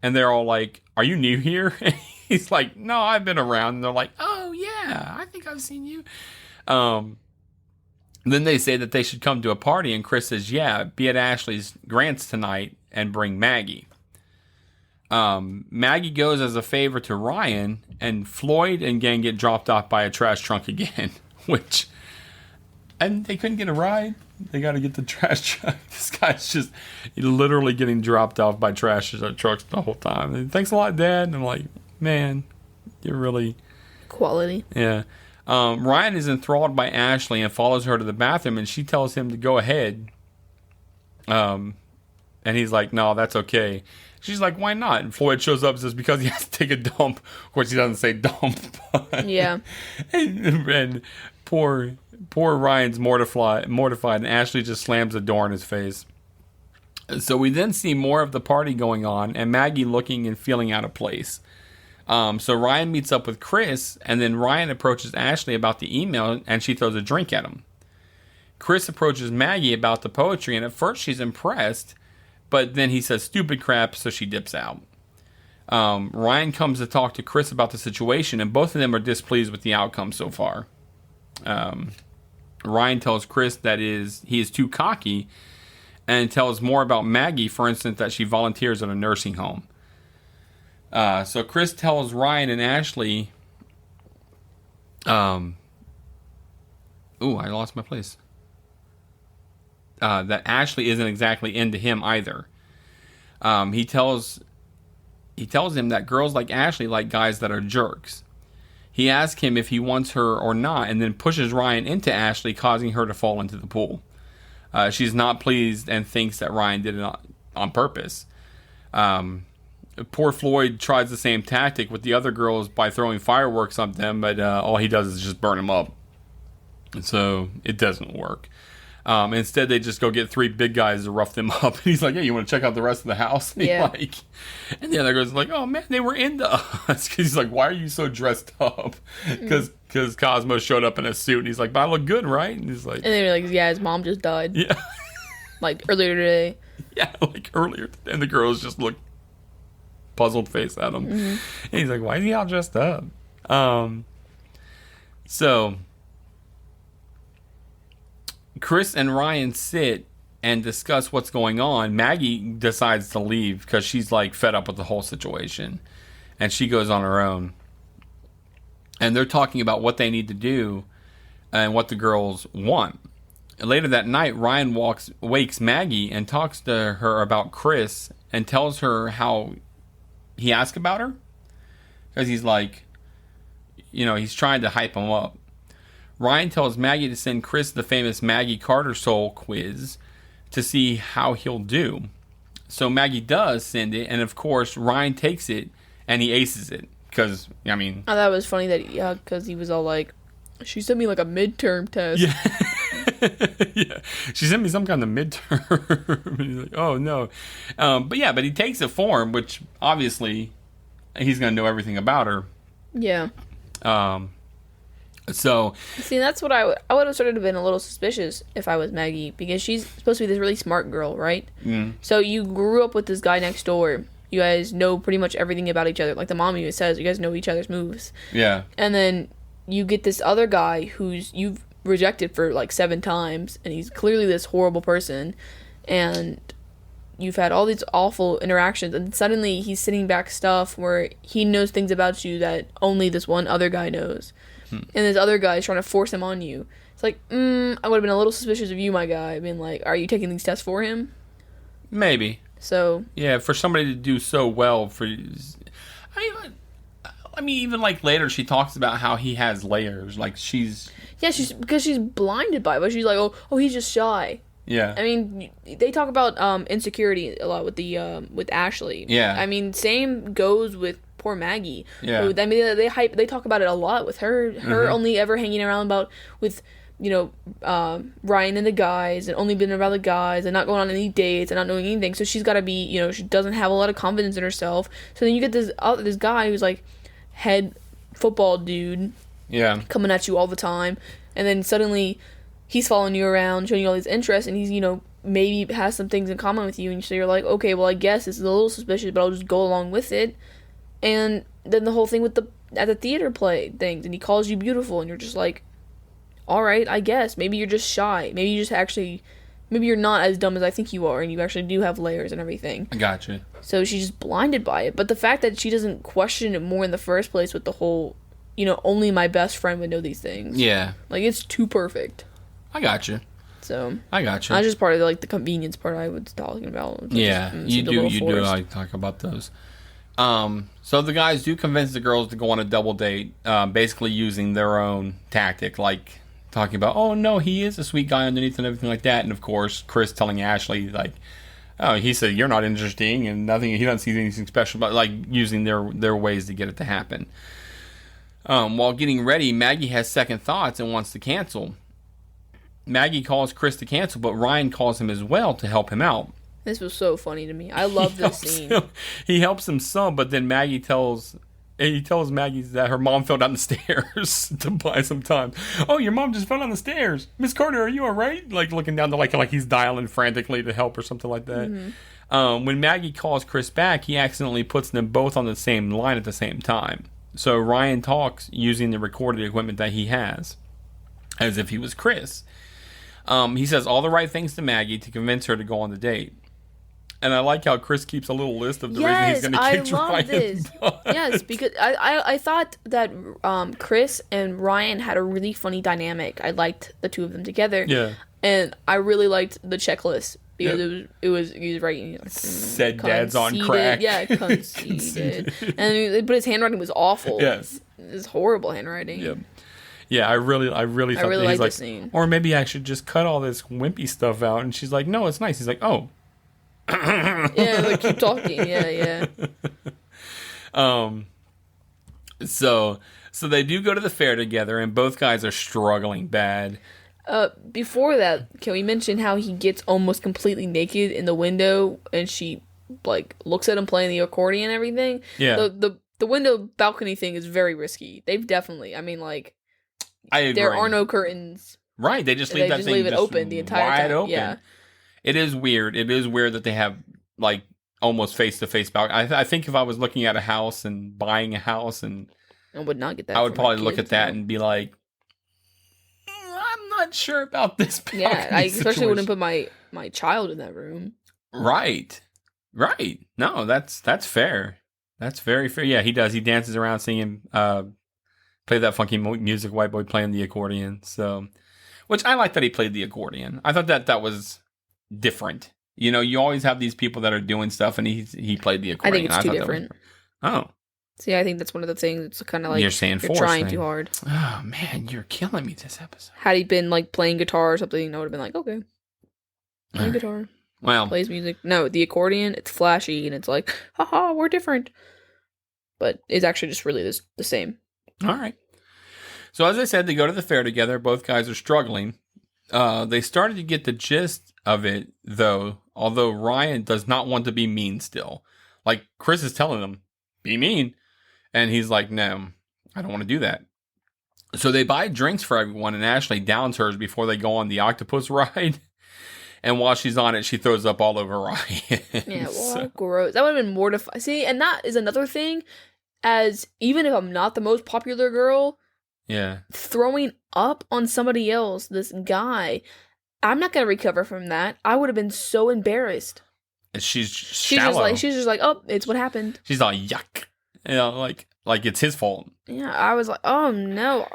And they're all like, are you new here? And he's like, no, I've been around. And they're like, oh yeah, I think I've seen you. Then they say that they should come to a party, and Chris says, yeah, be at Ashley's Grant's tonight and bring Maggie. Maggie goes as a favor to Ryan, and Floyd and gang get dropped off by a trash truck again, and they couldn't get a ride. They got to get the trash truck. This guy's just literally getting dropped off by trash trucks the whole time. And, thanks a lot, Dad. And I'm like, man, you're really... Quality. Yeah. Ryan is enthralled by Ashley and follows her to the bathroom, and she tells him to go ahead. And he's like, no, that's okay. She's like, why not? And Floyd shows up and says, because he has to take a dump. Of course, he doesn't say dump. But Yeah. and poor Ryan's mortified, and Ashley just slams the door in his face. So we then see more of the party going on, and Maggie looking and feeling out of place. So Ryan meets up with Chris, and then Ryan approaches Ashley about the email, and she throws a drink at him. Chris approaches Maggie about the poetry, and at first she's impressed, but then he says stupid crap, so she dips out. Ryan comes to talk to Chris about the situation, and both of them are displeased with the outcome so far. Ryan tells Chris that he is too cocky, and tells more about Maggie, for instance, that she volunteers at a nursing home. So Chris tells Ryan and Ashley, I lost my place. That Ashley isn't exactly into him either. He tells him that girls like Ashley like guys that are jerks. He asks him if he wants her or not, and then pushes Ryan into Ashley, causing her to fall into the pool. She's not pleased and thinks that Ryan did it on purpose. Poor Floyd tries the same tactic with the other girls by throwing fireworks on them, but all he does is just burn them up. So it doesn't work. Instead, they just go get three big guys to rough them up. And he's like, hey, you want to check out the rest of the house? And Yeah. And the other girl's like, oh, man, they were into us. Because he's like, why are you so dressed up? Because Cosmo showed up in a suit. And he's like, but I look good, right? And he's like... And they were like, yeah, his mom just died. Yeah. Like, earlier today. Yeah, like earlier. And the girls just look puzzled face at him. Mm-hmm. And he's like, why is he all dressed up? So... Chris and Ryan sit and discuss what's going on. Maggie decides to leave because she's like fed up with the whole situation, and she goes on her own. And they're talking about what they need to do and what the girls want. And later that night, Ryan wakes Maggie and talks to her about Chris and tells her how he asked about her, because he's like, he's trying to hype him up. Ryan tells Maggie to send Chris the famous Maggie Carter Soul quiz to see how he'll do. So Maggie does send it, and of course Ryan takes it and he aces it. Because, I thought it was funny that, because he was all like, she sent me like a midterm test. Yeah. Yeah. She sent me some kind of midterm. And he's like, oh no. But he takes it for him, which obviously he's going to know everything about her. Yeah. So see, that's what I would have started to been a little suspicious if I was Maggie, because she's supposed to be this really smart girl, right? Mm. So you grew up with this guy next door. You guys know pretty much everything about each other. Like the mom even says, you guys know each other's moves. Yeah. And then you get this other guy who's you've rejected for like 7 times, and he's clearly this horrible person, and you've had all these awful interactions, and suddenly he's sitting back stuff where he knows things about you that only this one other guy knows. And this other guy is trying to force him on you. It's like, I would have been a little suspicious of you, my guy. Being like, are you taking these tests for him? Maybe. So. Yeah, for somebody to do so well for... I mean, even like later she talks about how he has layers. Like she's... Yeah, because she's blinded by it. But she's like, oh, he's just shy. Yeah. I mean, they talk about insecurity a lot with Ashley. Yeah. I mean, same goes with poor Maggie. Yeah. I mean, they talk about it a lot with her. Her only ever hanging around with Ryan and the guys, and only being around the guys, and not going on any dates, and not knowing anything. So she's got to be, she doesn't have a lot of confidence in herself. So then you get this guy who's like head football dude. Yeah. Coming at you all the time, and then suddenly he's following you around, showing you all these interests, and he's maybe has some things in common with you, and so you're like, okay, well, I guess this is a little suspicious, but I'll just go along with it. And then the whole thing with at the theater play things, and he calls you beautiful, and you're just like, all right, I guess. Maybe you're just shy. Maybe you just actually maybe you're not as dumb as I think you are, and you actually do have layers and everything. I gotcha. So she's just blinded by it. But the fact that she doesn't question it more in the first place with the whole, only my best friend would know these things. Yeah. Like, it's too perfect. I gotcha. So. I gotcha. That's just part of, like, the convenience part I was talking about. Yeah, you do like talk about those. So the guys do convince the girls to go on a double date, basically using their own tactic, like talking about, oh no, he is a sweet guy underneath and everything like that. And of course, Chris telling Ashley, like, oh, he said you're not interesting and nothing. He doesn't see anything special, but like using their ways to get it to happen. While getting ready, Maggie has second thoughts and wants to cancel. Maggie calls Chris to cancel, but Ryan calls him as well to help him out. This was so funny to me. I love this scene. He helps him some, but then Maggie tells Maggie that her mom fell down the stairs to buy some time. Oh, your mom just fell down the stairs. Miss Carter, are you all right? Like looking down to like he's dialing frantically to help or something like that. Mm-hmm. When Maggie calls Chris back, he accidentally puts them both on the same line at the same time. So Ryan talks using the recorded equipment that he has, as if he was Chris. He says all the right things to Maggie to convince her to go on the date. And I like how Chris keeps a little list of the reason he's going to kick Ryan's butt. Yes, because I thought that Chris and Ryan had a really funny dynamic. I liked the two of them together. Yeah. And I really liked the checklist because he was writing like, said dad's on crack. Yeah, conceited. But his handwriting was awful. Yes. It was horrible handwriting. Yeah. Yeah, I really thought that he's like, scene. Or maybe I should just cut all this wimpy stuff out. And she's like, no, it's nice. He's like, oh. Yeah, like keep talking. Yeah. So they do go to the fair together, and both guys are struggling bad. Before that, can we mention how he gets almost completely naked in the window, and she like looks at him playing the accordion and everything? Yeah. The window balcony thing is very risky. They've definitely, I mean, like, I agree. There are no curtains. Right, they just leave that thing it open the entire wide time. Open. Yeah. It is weird. It is weird that they have like almost face-to-face balcony. I think if I was looking at a house and buying a house, and I would not get that. I would probably look at that and be like, I'm not sure about this balcony. Yeah, I especially wouldn't put my child in that room. Right. No, that's fair. That's very fair. Yeah, he does. He dances around singing, play that funky music, white boy playing the accordion. So, which I like that he played the accordion. I thought that was different. You always have these people that are doing stuff, and he played the accordion. I think it's too different. Oh. See, I think that's one of the things. It's kind of like you're trying too hard. Oh man, you're killing me this episode. Had he been like playing guitar or something, I would have been like, okay, play guitar. Well, plays music. No, the accordion. It's flashy and it's like, haha, we're different. But it's actually just really the same. All right. So as I said, they go to the fair together. Both guys are struggling. They started to get the gist of it, though, although Ryan does not want to be mean still. Like, Chris is telling him, be mean. And he's like, no, I don't want to do that. So they buy drinks for everyone, and Ashley downs hers before they go on the octopus ride. And while she's on it, she throws up all over Ryan. Yeah, well, gross. That would have been mortifying. See, and that is another thing, as even if I'm not the most popular girl, yeah, throwing up on somebody else, this guy, I'm not going to recover from that. I would have been so embarrassed. She's shallow. She's just like, oh, it's what happened. She's all yuck. Like it's his fault. Yeah, I was like, oh no,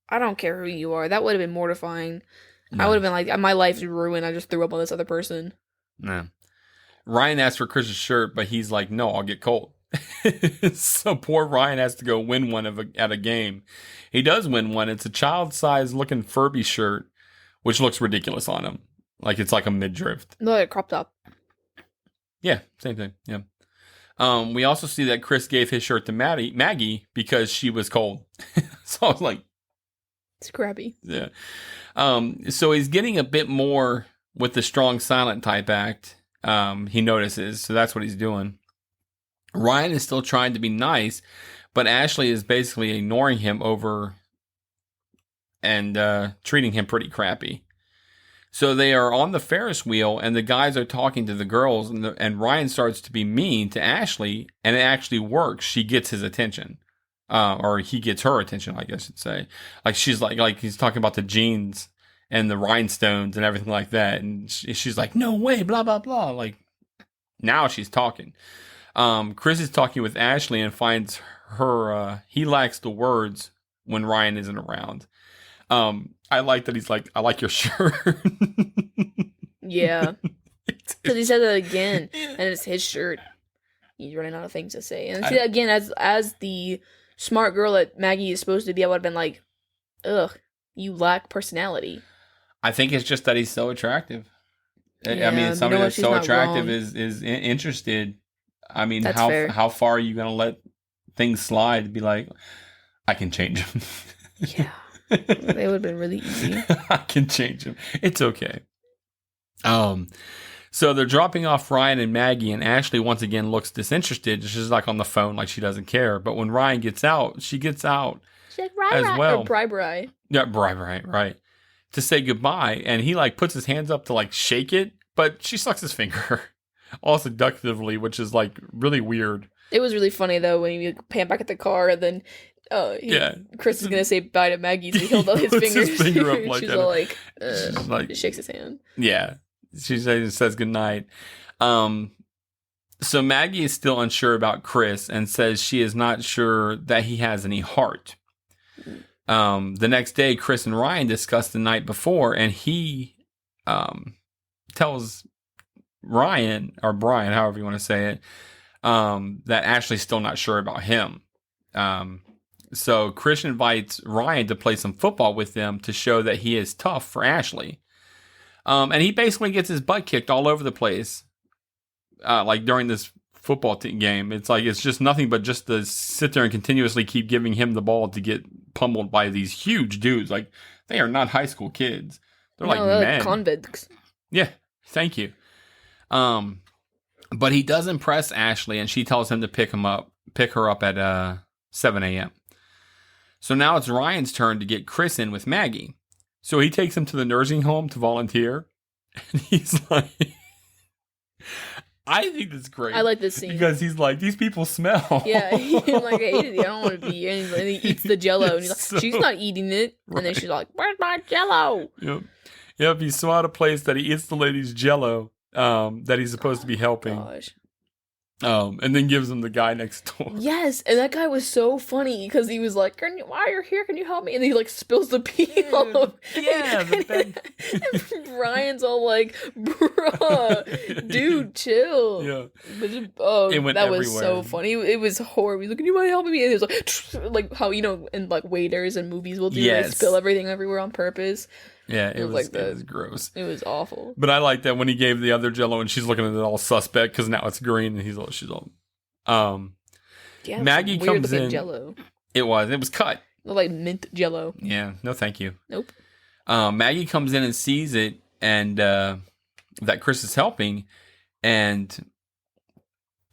I don't care who you are. That would have been mortifying. No. I would have been like, my life is ruined. I just threw up on this other person. No. Ryan asked for Chris's shirt, but he's like, no, I'll get cold. So poor Ryan has to go win one at a game. He does win one. It's a child-sized looking Furby shirt, which looks ridiculous on him. Like it's like a midriff. No, it cropped up. Yeah, same thing. Yeah. We also see that Chris gave his shirt to Maggie because she was cold. So I was like, scrappy. Yeah. So he's getting a bit more with the strong silent type act. He notices, so that's what he's doing. Ryan is still trying to be nice, but Ashley is basically ignoring him over and treating him pretty crappy. So they are on the Ferris wheel, and the guys are talking to the girls, and Ryan starts to be mean to Ashley, and it actually works. She gets his attention. Or he gets her attention, I guess you'd say. Like she's like he's talking about the jeans, and the rhinestones and everything like that. And she's like, no way, blah, blah, blah. Like, now she's talking. Chris is talking with Ashley and finds her, he lacks the words when Ryan isn't around. I like that he's like, I like your shirt. Yeah. Because he said that again, and it's his shirt. He's running out of things to say. And see, again, as the smart girl that Maggie is supposed to be, I would have been like, ugh, you lack personality. I think it's just that he's so attractive. Yeah, I mean, somebody that's so attractive wrong. is interested. I mean, That's fair. how far are you going to let things slide to be like, I can change him. Yeah. They would have been really easy. I can change him. It's okay. So they're dropping off Ryan and Maggie, and Ashley once again looks disinterested. She's like on the phone, like she doesn't care. But when Ryan gets out, she gets out She's like, as well. Or bri. Yeah, right. To say goodbye, and he like puts his hands up to like shake it, but she sucks his finger, all seductively, which is like really weird. It was really funny though when you pan back at the car, and then Chris is gonna say bye to Maggie, so he held out his puts fingers. his finger up like she's that. all like, She's like, shakes his hand. Yeah, she says goodnight. So Maggie is still unsure about Chris and says she is not sure that he has any heart. The next day, Chris and Ryan discuss the night before, and he tells Ryan, or Brian, however you want to say it, that Ashley's still not sure about him. So Chris invites Ryan to play some football with them to show that he is tough for Ashley. And he basically gets his butt kicked all over the place. Like during this football game, it's like, it's just nothing but just to sit there and continuously keep giving him the ball to get pummeled by these huge dudes. Like, they are not high school kids. They're like men. Like convicts. Yeah. Thank you. But he does impress Ashley, and she tells him to pick her up at 7 a.m. So now it's Ryan's turn to get Chris in with Maggie. So he takes him to the nursing home to volunteer. And he's like, I think that's great. I like this scene. Because he's like, these people smell. Yeah, he's like, I hated it. I don't want to be here. And he eats the Jello, and he's like, she's not eating it. Right. And then she's like, where's my Jello? Yep. He's so out of place that he eats the lady's Jello that he's supposed to be helping. Gosh. And then gives him the guy next door. Yes, and that guy was so funny because he was like, "While you're here, can you help me?" And he like spills the pee all over. Yeah, and Ryan's all like, "Bruh, dude, chill." Yeah. But It went that was everywhere. so funny. It was horrible. He's like, "Can you mind helping me?" And he was like how in like waiters and movies will do, Yes. they spill everything evereverhere on purpose. Yeah, it was like gross. It was awful. But I like that when he gave the other Jello and she's looking at it all suspect because now it's green and she's all. Yeah, Maggie weird comes looking in. Jello. It was cut. Looked like mint Jello. Yeah, no, thank you. Nope. Maggie comes in and sees it, and that Chris is helping, and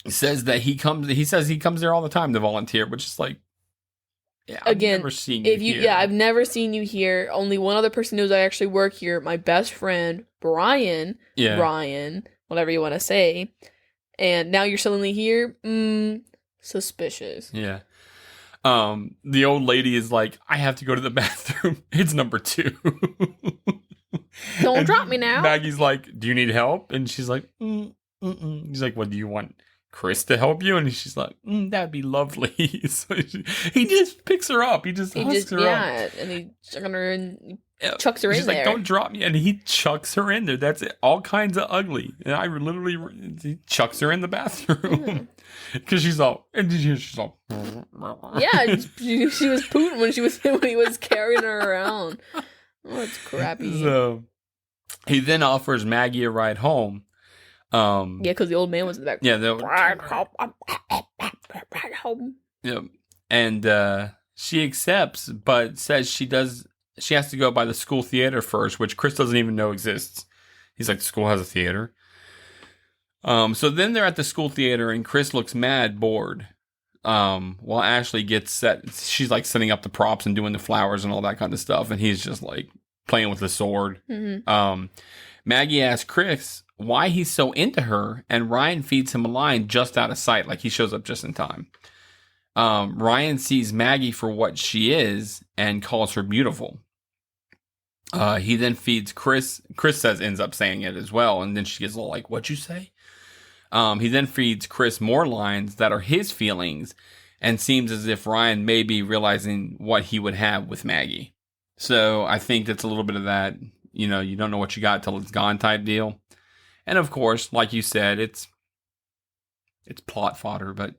says that he comes there all the time to volunteer, which is like, yeah, Again, I've never seen you here. Yeah, I've never seen you here. Only one other person knows I actually work here. My best friend, Brian. Yeah. Ryan, whatever you want to say. And now you're suddenly here? Suspicious. Yeah. The old lady is like, I have to go to the bathroom. It's number 2. Don't And drop me now. Maggie's like, do you need help? And she's like, He's like, what do you want? Chris to help you? And she's like, that'd be lovely. So he just picks her up. He just husks her up. And he chucks her in. Chucks her She's in like, there. don't drop me. And he chucks her in there. That's it. All kinds of ugly. And he chucks her in the bathroom. Because she's all. Yeah, she was pooting when he was carrying her around. Oh, it's crappy. So he then offers Maggie a ride home. Yeah, because the old man was in the back. Yeah. Ride home. Yeah. And she accepts, but says she has to go by the school theater first, which Chris doesn't even know exists. He's like, the school has a theater. So then they're at the school theater, and Chris looks mad bored. While Ashley gets set, she's like setting up the props and doing the flowers and all that kind of stuff, and he's just like playing with the sword. Mm-hmm. Maggie asks Chris why he's so into her, and Ryan feeds him a line just out of sight, like he shows up just in time. Ryan sees Maggie for what she is and calls her beautiful. He then feeds Chris. Chris ends up saying it as well. And then she gets a little like, what'd you say? He then feeds Chris more lines that are his feelings and seems as if Ryan may be realizing what he would have with Maggie. So I think that's a little bit of that, you don't know what you got till it's gone type deal. And of course, like you said, it's plot fodder, but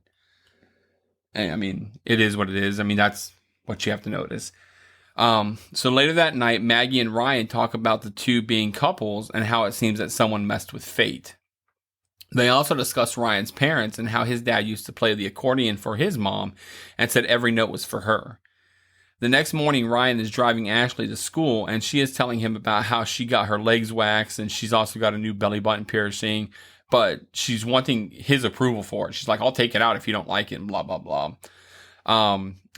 I mean, it is what it is. I mean, that's what you have to notice. So later that night, Maggie and Ryan talk about the two being couples and how it seems that someone messed with fate. They also discuss Ryan's parents and how his dad used to play the accordion for his mom and said every note was for her. The next morning, Ryan is driving Ashley to school and she is telling him about how she got her legs waxed and she's also got a new belly button piercing, but she's wanting his approval for it. She's like, I'll take it out if you don't like it and blah, blah, blah.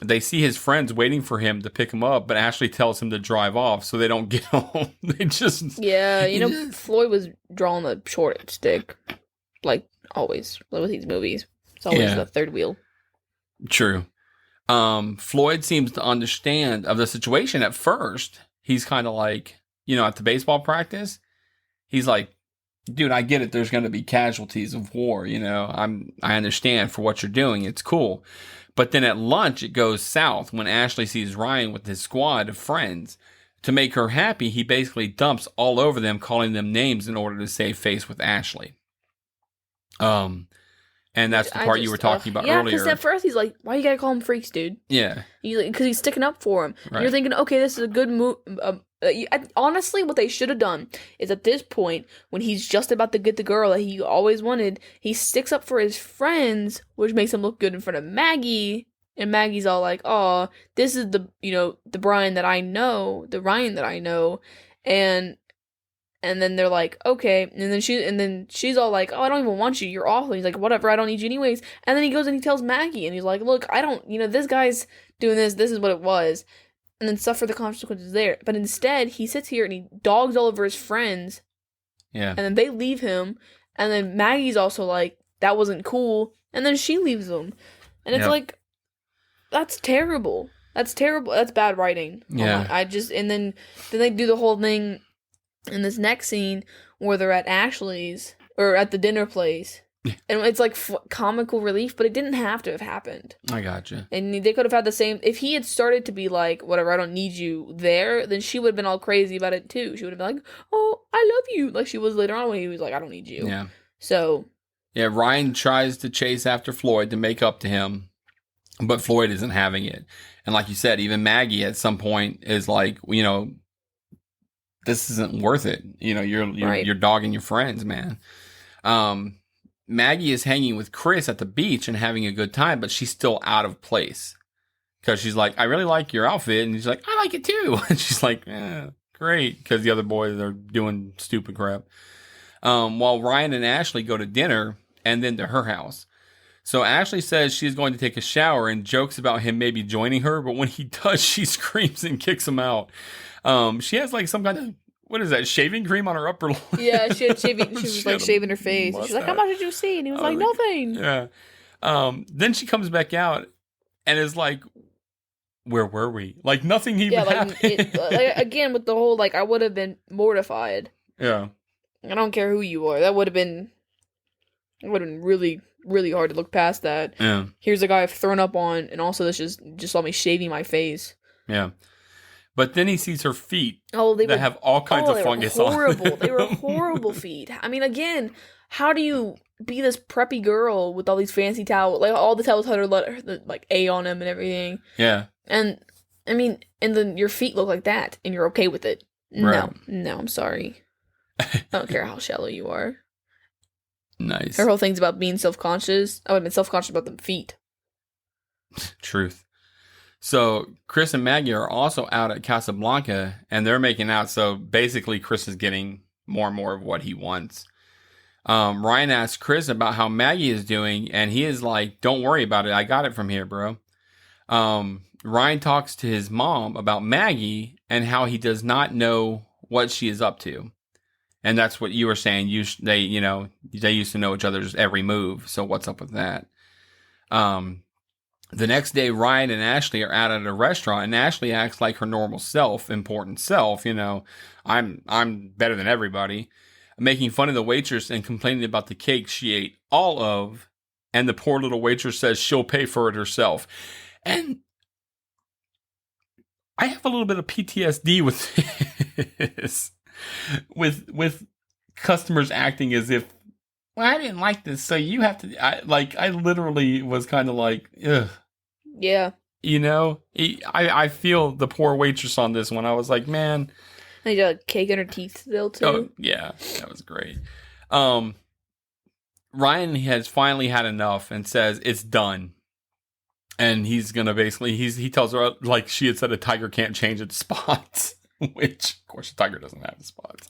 They see his friends waiting for him to pick him up, but Ashley tells him to drive off so they don't get home. They just... Yeah, Floyd was drawing the short stick. Like, always. With these movies. It's always the third wheel. True. Floyd seems to understand of the situation at first. He's kind of like, at the baseball practice, he's like, dude, I get it. There's going to be casualties of war. I understand for what you're doing. It's cool. But then at lunch, it goes south when Ashley sees Ryan with his squad of friends. To make her happy, he basically dumps all over them, calling them names in order to save face with Ashley. And that's the part you were talking about earlier. Yeah, because at first he's like, why you gotta call him freaks, dude? Yeah. Because he's sticking up for him. Right. And you're thinking, okay, this is a good move. Honestly, what they should have done is at this point, when he's just about to get the girl that he always wanted, he sticks up for his friends, which makes him look good in front of Maggie. And Maggie's all like, oh, this is the Brian that I know, the Ryan that I know. And then they're like, okay. And then she's all like, oh, I don't even want you. You're awful. He's like, whatever. I don't need you anyways. And then he goes and he tells Maggie. And he's like, look, I don't, this guy's doing this. This is what it was. And then suffer the consequences there. But instead, he sits here and he dogs all over his friends. Yeah. And then they leave him. And then Maggie's also like, that wasn't cool. And then she leaves him. And it's like, that's terrible. That's terrible. That's bad writing. Yeah. And then they do the whole thing in this next scene where they're at Ashley's or at the dinner place, and it's like comical relief, but it didn't have to have happened. I gotcha. And they could have had the same. If he had started to be like, whatever, I don't need you there, then she would have been all crazy about it too. She would have been like, oh, I love you, like she was later on when he was like, I don't need you. Yeah. So. Yeah, Ryan tries to chase after Floyd to make up to him, but Floyd isn't having it. And like you said, even Maggie at some point is like, this isn't worth it. You're dogging your friends, man. Maggie is hanging with Chris at the beach and having a good time, but she's still out of place. Because she's like, I really like your outfit. And he's like, I like it too. And she's like, great. Because the other boys are doing stupid crap. While Ryan and Ashley go to dinner and then to her house. So Ashley says she's going to take a shower and jokes about him maybe joining her. But when he does, she screams and kicks him out. She has like some kind of, what is that, shaving cream on her upper lip? Yeah, she was like shaving her face. She's like, how much did you see? And he was like, nothing. Yeah. Then she comes back out and is like, where were we? Like nothing even happened. Again, with the whole, like, I would have been mortified. Yeah. I don't care who you are. That would have been really, really hard to look past that. Yeah. Here's a guy I've thrown up on, and also this just saw me shaving my face. Yeah. But then he sees her feet that have all kinds of fungus on them. They were horrible feet. I mean, again, how do you be this preppy girl with all these fancy towels? Like, all the towels had her like A on them and everything. Yeah. And, I mean, and then your feet look like that, and you're okay with it. Right. No, I'm sorry. I don't care how shallow you are. Nice. Her whole thing's about being self-conscious. I would have been self-conscious about the feet. Truth. So Chris and Maggie are also out at Casablanca, and they're making out. So basically, Chris is getting more and more of what he wants. Ryan asks Chris about how Maggie is doing, and he is like, don't worry about it. I got it from here, bro. Ryan talks to his mom about Maggie and how he does not know what she is up to. And that's what you were saying. They used to know each other's every move. So what's up with that? The next day, Ryan and Ashley are out at a restaurant, and Ashley acts like her normal self, important self. I'm better than everybody, making fun of the waitress and complaining about the cake she ate all of, and the poor little waitress says she'll pay for it herself. And I have a little bit of PTSD with this, with customers acting as if, well, I didn't like this, so you have to. I literally was kind of like, ugh. Yeah. I feel the poor waitress on this one. I was like, man. And you got a cake in her teeth still, too. Oh, yeah. That was great. Ryan has finally had enough and says it's done. And he's going to basically, he tells her, like she had said, a tiger can't change its spots. Which, of course, a tiger doesn't have the spots.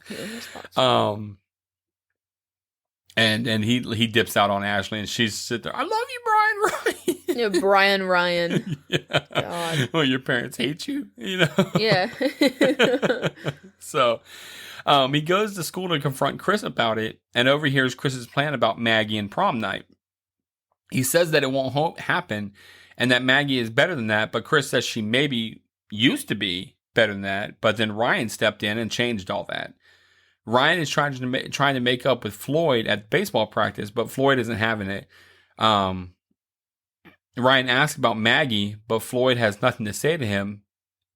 And he dips out on Ashley, and she's sitting there. I love you, Brian. Yeah, Brian Ryan. Yeah. God. Well, your parents hate you, Yeah. So, he goes to school to confront Chris about it, and overhears Chris's plan about Maggie and prom night. He says that it won't happen, and that Maggie is better than that. But Chris says she maybe used to be better than that. But then Ryan stepped in and changed all that. Ryan is trying to make up with Floyd at baseball practice, but Floyd isn't having it. Ryan asks about Maggie, but Floyd has nothing to say to him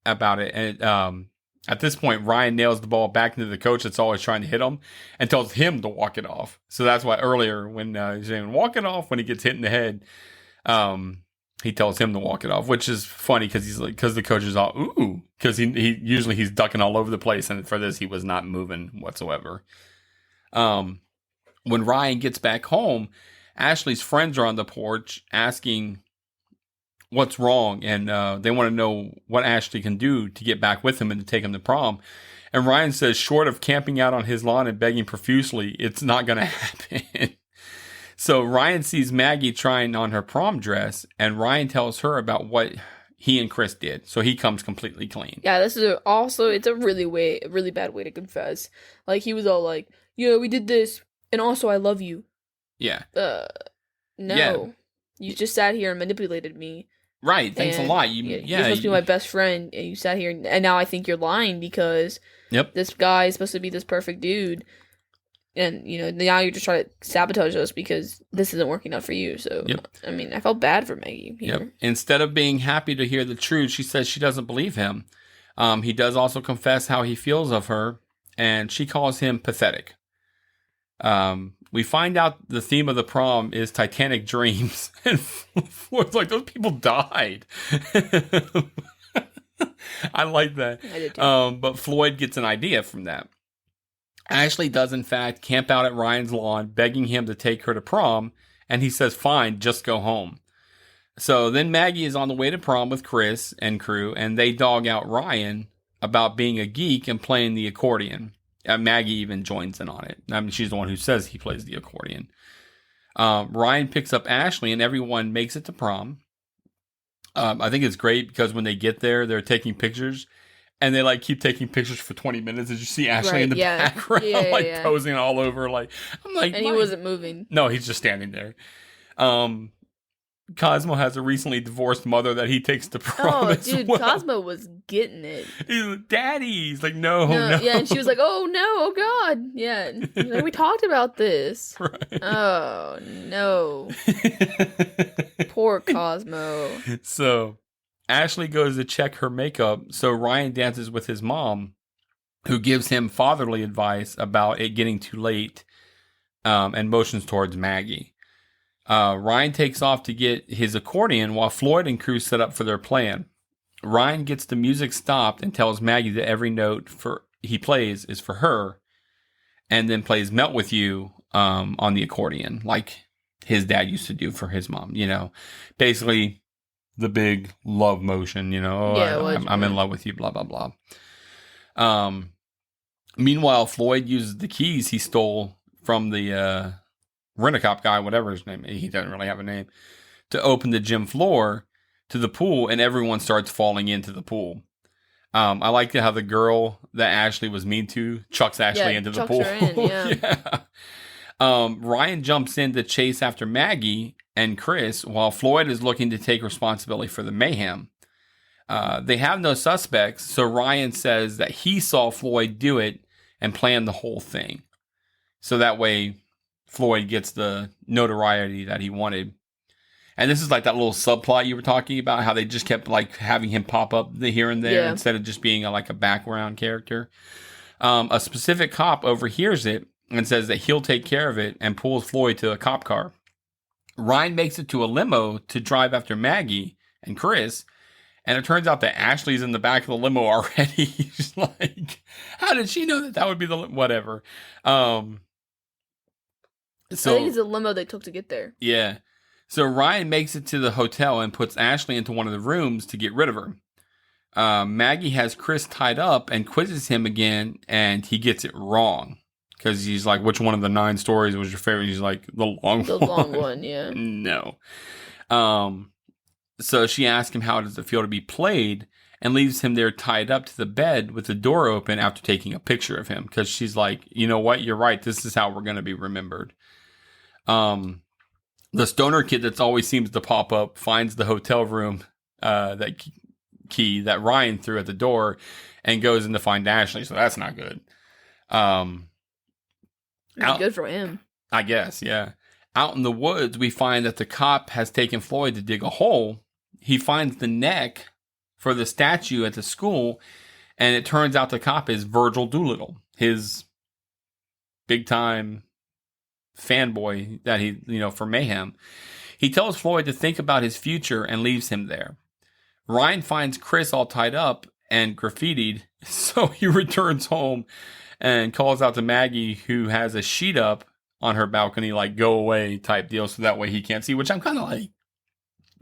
about it. And at this point, Ryan nails the ball back into the coach that's always trying to hit him and tells him to walk it off. So that's why earlier when he's saying walk it off when he gets hit in the head, he tells him to walk it off, which is funny because the coach is all ooh, because he usually he's ducking all over the place, and for this he was not moving whatsoever. When Ryan gets back home, Ashley's friends are on the porch asking what's wrong, and they want to know what Ashley can do to get back with him and to take him to prom. And Ryan says, short of camping out on his lawn and begging profusely, it's not going to happen. So Ryan sees Maggie trying on her prom dress, and Ryan tells her about what he and Chris did. So he comes completely clean. Yeah, this is it's a really bad way to confess. Like, he was all like, yeah, we did this, and also I love you. Yeah. No. Yeah. You just sat here and manipulated me. Right, thanks a lot. You're supposed to be my best friend, and you sat here, and now I think you're lying because this guy is supposed to be this perfect dude. And, now you're just trying to sabotage us because this isn't working out for you. So, I mean, I felt bad for Maggie here. Yep. Instead of being happy to hear the truth, she says she doesn't believe him. He does also confess how he feels of her, and she calls him pathetic. We find out the theme of the prom is Titanic dreams. And Floyd's like, those people died. I like that. I did too. But Floyd gets an idea from that. Ashley does, in fact, camp out at Ryan's lawn, begging him to take her to prom, and he says, fine, just go home. So then Maggie is on the way to prom with Chris and crew, and they dog out Ryan about being a geek and playing the accordion. Maggie even joins in on it. I mean, she's the one who says he plays the accordion. Ryan picks up Ashley, and everyone makes it to prom. I think it's great because when they get there, they're taking pictures. And they keep taking pictures for 20 minutes. As you see Ashley in the background, posing all over. I'm like, and he wasn't moving. No, he's just standing there. Cosmo has a recently divorced mother that he takes to prom. Oh, dude, well. Cosmo was getting it. He's like, Daddy. He's like, no. Yeah, and she was like, oh no, oh God. Yeah, we talked about this. Right. Oh no. Poor Cosmo. So Ashley goes to check her makeup, so Ryan dances with his mom, who gives him fatherly advice about it getting too late, and motions towards Maggie. Ryan takes off to get his accordion while Floyd and crew set up for their plan. Ryan gets the music stopped and tells Maggie that every note he plays is for her, and then plays Melt With You on the accordion, like his dad used to do for his mom, Basically, the big love motion, I'm in love with you, blah, blah, blah. Meanwhile, Floyd uses the keys he stole from the rent-a-cop guy, whatever his name is, he doesn't really have a name, to open the gym floor to the pool, and everyone starts falling into the pool. I like how the girl that Ashley was mean to chucks Ashley into the pool. Her in, yeah. Ryan jumps in to chase after Maggie, and Chris, while Floyd is looking to take responsibility for the mayhem. They have no suspects, so Ryan says that he saw Floyd do it and plan the whole thing. So that way, Floyd gets the notoriety that he wanted. And this is like that little subplot you were talking about, how they just kept like having him pop up here and there instead of just being like a background character. A specific cop overhears it and says that he'll take care of it and pulls Floyd to a cop car. Ryan makes it to a limo to drive after Maggie and Chris. And it turns out that Ashley's in the back of the limo already. She's like, how did she know that would be the whatever? So I think it's a limo they took to get there. Yeah. So Ryan makes it to the hotel and puts Ashley into one of the rooms to get rid of her. Maggie has Chris tied up and quizzes him again, and he gets it wrong. Because he's like, which one of the 9 stories was your favorite? He's like, the long one. The long one, yeah. No. So she asks him how does it feel to be played, and leaves him there tied up to the bed with the door open after taking a picture of him. Because she's like, you know what? You're right. This is how we're going to be remembered. The stoner kid that's always seems to pop up finds the hotel room that key that Ryan threw at the door and goes in to find Ashley. So that's not good. Good for him. I guess, yeah. Out in the woods, we find that the cop has taken Floyd to dig a hole. He finds the neck for the statue at the school, and it turns out the cop is Virgil Doolittle, his big-time fanboy that he, for Mayhem. He tells Floyd to think about his future and leaves him there. Ryan finds Chris all tied up and graffitied, so he returns home and calls out to Maggie, who has a sheet up on her balcony, like, go away type deal, so that way he can't see, which I'm kind of like,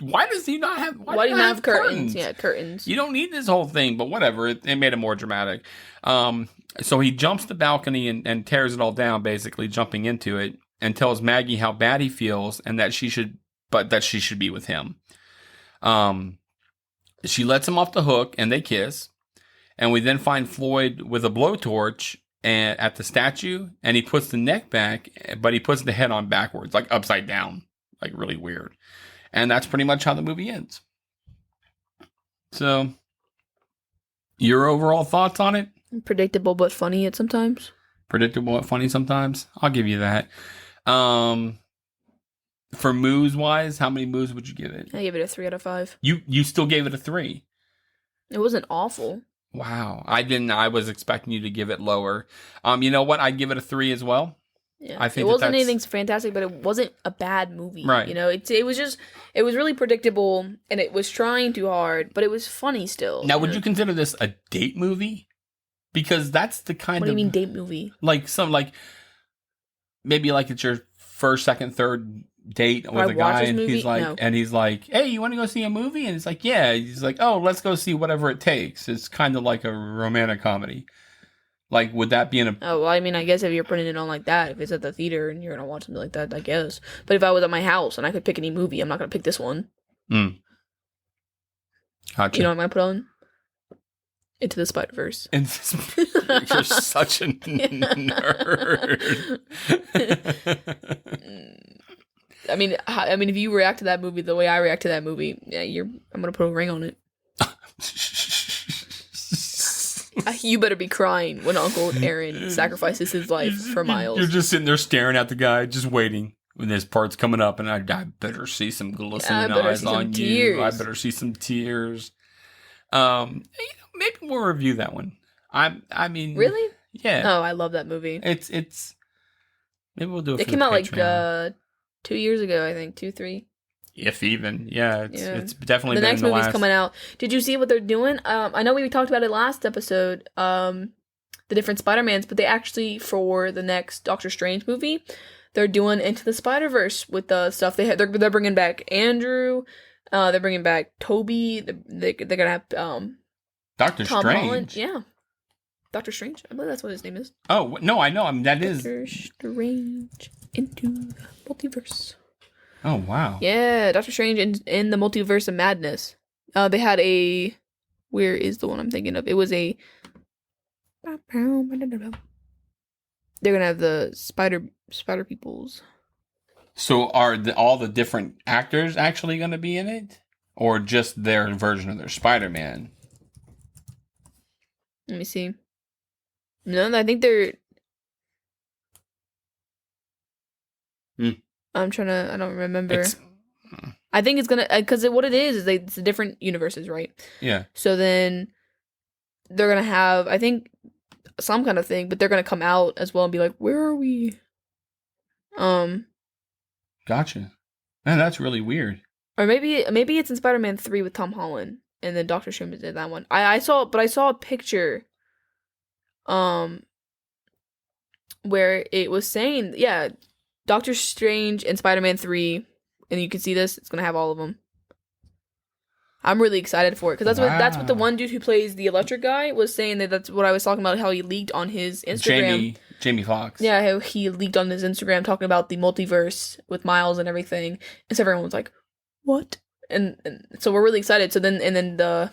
why does he not have, why do you not have curtains? Yeah, curtains. You don't need this whole thing, but whatever, it made it more dramatic. So he jumps the balcony and tears it all down, basically jumping into it, and tells Maggie how bad he feels and that she should be with him. She lets him off the hook and they kiss. And we then find Floyd with a blowtorch at the statue, and he puts the neck back, but he puts the head on backwards, like upside down, like really weird. And that's pretty much how the movie ends. So, your overall thoughts on it? Predictable but funny at sometimes. Predictable but funny sometimes. I'll give you that. For moves wise, how many moves would you give it? I gave it a 3 out of 5. You still gave it a 3. It wasn't awful. Wow. I didn't. I was expecting you to give it lower. You know what? I'd give it a 3 as well. Yeah. I think it wasn't anything fantastic, but it wasn't a bad movie. Right. It was really predictable, and it was trying too hard, but it was funny still. Now, would you consider this a date movie? Because that's the kind of... What do you mean date movie? Maybe like it's your first, second, third date with a guy, and he's like, no. And he's like, hey, you want to go see a movie? And it's like, yeah. He's like, oh, let's go see whatever it takes. It's kind of like a romantic comedy. Like, would that be in a... Oh, well, I mean, I guess if you're putting it on like that, if it's at the theater and you're going to watch something like that, I guess. But if I was at my house and I could pick any movie, I'm not going to pick this one. Gotcha. You know what I'm going to put on? Into the Spider-Verse. You're such a nerd. I mean, if you react to that movie the way I react to that movie, yeah, I'm gonna put a ring on it. You better be crying when Uncle Aaron sacrifices his life for Miles. You're just sitting there staring at the guy, just waiting when this part's coming up, and I better see some glistening eyes on you. I better see some tears. Maybe we'll review that one. I mean, really? Yeah. Oh, I love that movie. It's. Maybe we'll do it. It came out Patreon. Like 2 years ago, I think 2, 3. If even, yeah, it's definitely the been next movie's coming out. Did you see what they're doing? I know we talked about it last episode. The different Spider-Mans, but they actually for the next Doctor Strange movie, they're doing Into the Spider-Verse with the stuff they had. They're bringing back Andrew. They're bringing back Toby. They're gonna have Doctor Tom Strange. Holland. Yeah, Doctor Strange. I believe that's what his name is. Oh no, I know. That Doctor is Strange into the multiverse. Oh wow. Yeah, Doctor Strange in the Multiverse of Madness. They had a... Where is the one I'm thinking of? It was a... They're gonna have the spider peoples. So are all the different actors actually going to be in it? Or just their version of their Spider-Man? Let me see. No, I think they're. I don't remember. I think it's gonna, because what it is it's the different universes, right? Yeah. So then they're gonna have, I think, some kind of thing, but they're gonna come out as well and be like, "Where are we?" Gotcha. Man, that's really weird. Or maybe it's in Spider-Man 3 with Tom Holland, and then Doctor Strange did that one. I saw a picture, where it was saying, yeah, Doctor Strange and Spider-Man 3, and you can see this. It's gonna have all of them. I'm really excited for it because that's what the one dude who plays the electric guy was saying, that's what I was talking about, how he leaked on his Instagram. Jamie Foxx. Yeah, how he leaked on his Instagram talking about the multiverse with Miles and everything, and so everyone was like, "What?" And so we're really excited. So then the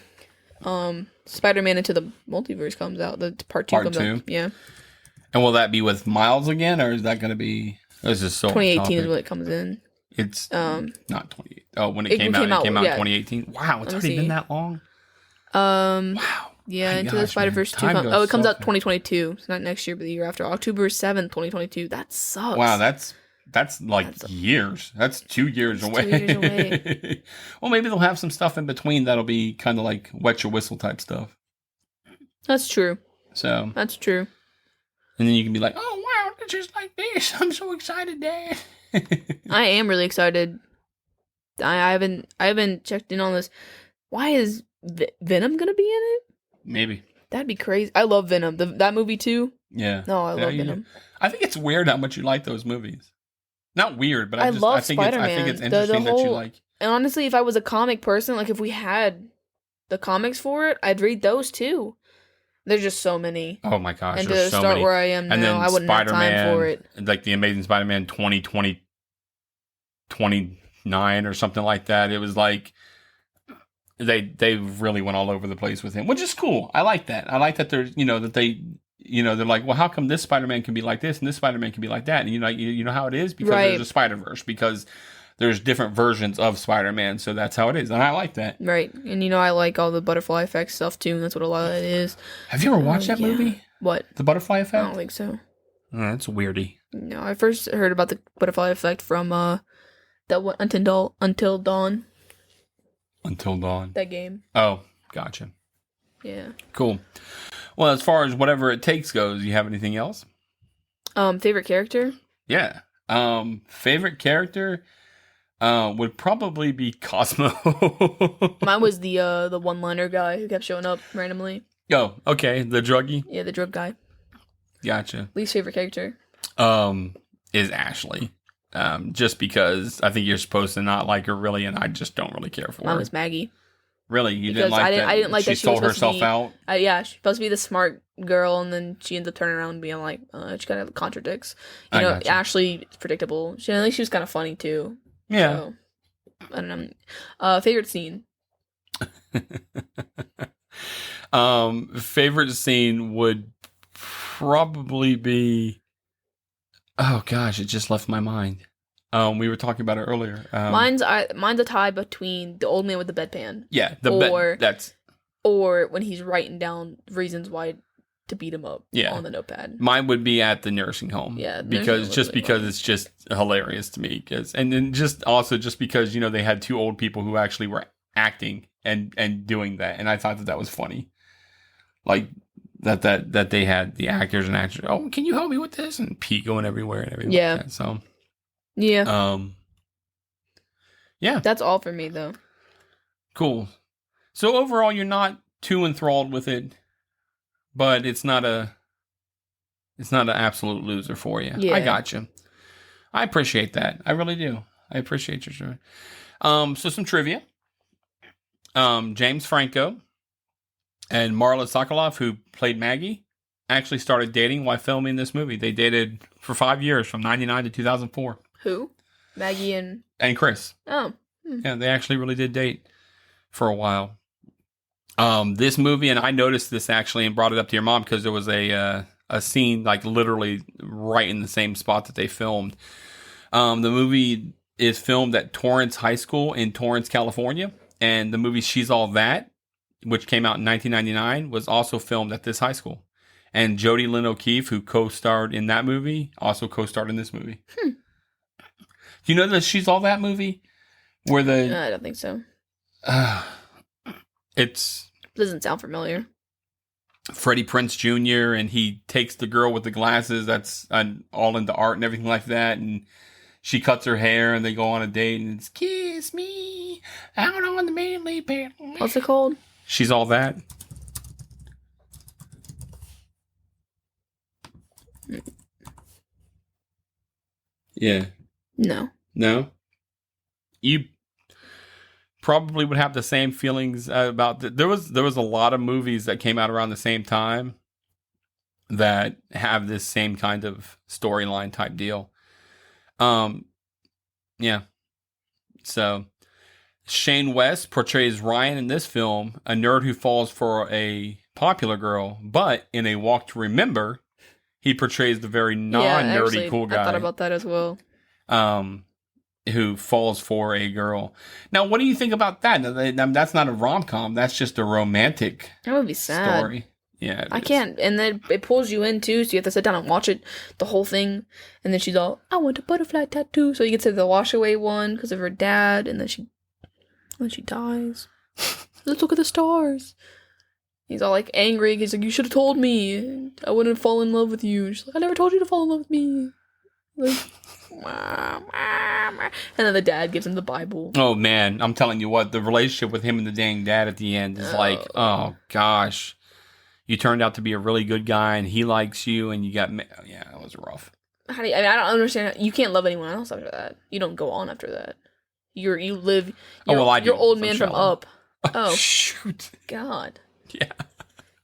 Spider-Man Into the Multiverse comes out. The part 2 comes out. Yeah. And will that be with Miles again, or is that going to be? This is so 2018 is when it comes in. It's not 28. Oh, when it came out in 2018. Wow, it's already been that long. Wow. Yeah, Into the Spider-Verse 2. It comes out 2022. It's not next year, but the year after. October 7th, 2022. That sucks. Wow, that's years. That's 2 years away. 2 years away. Well, maybe they'll have some stuff in between that'll be kind of like wet your whistle type stuff. That's true. So that's true. And then you can be like, "Oh wow, it's just like this. I'm so excited, Dad." I am really excited. I haven't checked in on this. Why is Venom gonna be in it? Maybe. That'd be crazy. I love Venom. That movie too. Yeah. No, I love Venom. I think it's weird how much you like those movies. Not weird, but I think Spider-Man. It's interesting that you like. And honestly, if I was a comic person, like if we had the comics for it, I'd read those too. There's just so many. Oh my gosh. And to start where I am now, I wouldn't have time for it. Like the Amazing Spider-Man 29 or something like that. It was like they really went all over the place with him, which is cool. I like that. I like that there's they're like, well, how come this Spider-Man can be like this and this Spider-Man can be like that? And you know how it is because there's a Spider-Verse, because there's different versions of Spider-Man, so that's how it is, and I like that. Right, and I like all the butterfly effect stuff too, and that's what a lot of it is. Have you ever watched that movie? What? The Butterfly Effect? I don't think so. Oh, that's weirdy. No, I first heard about the butterfly effect from that one Until Dawn. Until Dawn. That game. Oh, gotcha. Yeah. Cool. Well, as far as whatever it takes goes, you have anything else? Favorite character? Yeah. Favorite character would probably be Cosmo. Mine was the one-liner guy who kept showing up randomly. Oh, okay. The druggie? Yeah, the drug guy. Gotcha. Least favorite character? Is Ashley. Just because I think you're supposed to not like her really, and I just don't really care for her. Mine was Maggie. Really? You didn't like that? I didn't like that she sold was herself out? Yeah, she's supposed to be the smart girl, and then she ends up turning around and being like, she kind of contradicts. Ashley is predictable. At least she was kind of funny, too. Yeah. So, I don't know. Favorite scene? Favorite scene would probably be... Oh, gosh, it just left my mind. We were talking about it earlier. Mine's a tie between the old man with the bedpan. Yeah, or when he's writing down reasons why to beat him up on the notepad. Mine would be at the nursing home. Yeah, because it's just hilarious to me. And then just because they had two old people who actually were acting and doing that, and I thought that was funny. Like that they had the actors and actors. Oh, can you help me with this? And Pete going everywhere and everything. Yeah. Like that, so. Yeah. Yeah. That's all for me, though. Cool. So overall, you're not too enthralled with it, but it's not an absolute loser for you. Yeah. I got you. I appreciate that. I really do. I appreciate your story. So some trivia. James Franco and Marla Sokoloff, who played Maggie, actually started dating while filming this movie. They dated for 5 years, from 1999 to 2004. Who? Maggie and Chris. Oh. Yeah, they actually really did date for a while. This movie, and I noticed this actually and brought it up to your mom because there was a scene like literally right in the same spot that they filmed. The movie is filmed at Torrance High School in Torrance, California. And the movie She's All That, which came out in 1999, was also filmed at this high school. And Jodie Lynn O'Keefe, who co-starred in that movie, also co-starred in this movie. Do you know the She's All That movie? Where I don't think so. It doesn't sound familiar. Freddie Prinze Jr. and he takes the girl with the glasses that's all into art and everything like that, and she cuts her hair and they go on a date and it's kiss me out on the manly bed. What's it called? She's All That. Yeah. No. You probably would have the same feelings about there was a lot of movies that came out around the same time that have this same kind of storyline type deal. Yeah. So Shane West portrays Ryan in this film, a nerd who falls for a popular girl, but in A Walk to Remember, he portrays the very non-nerdy cool guy. I thought about that as well. Who falls for a girl. Now, what do you think about that? That's not a rom-com. That's just a romantic That would be sad. story. Yeah, I can't. And then it pulls you in, too, so you have to sit down and watch it, the whole thing. And then she's all, I want a butterfly tattoo. So you get to the wash away one because of her dad, and then she dies. Let's look at the stars. He's all, like, angry. He's like, you should have told me. I wouldn't fall in love with you. And she's like, I never told you to fall in love with me. Like, and then the dad gives him the Bible. Oh, man. I'm telling you what, the relationship with him and the dang dad at the end is like, oh, gosh. You turned out to be a really good guy, and he likes you, and you got... Yeah, it was rough. I don't understand. You can't love anyone else after that. You don't go on after that. You're old man from Up. Oh, shoot. God. Yeah.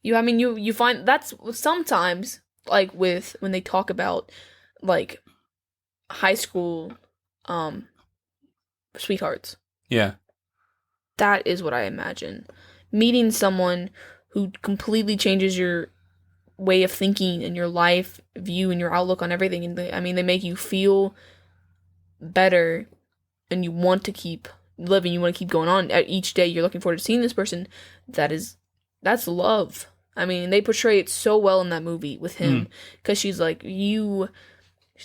You find that's sometimes like when they talk about like high school sweethearts. Yeah. That is what I imagine. Meeting someone who completely changes your way of thinking and your life view and your outlook on everything, and they make you feel better and you want to keep living, you want to keep going on. Each day you're looking forward to seeing this person. That's love. They portray it so well in that movie with him, because she's like, this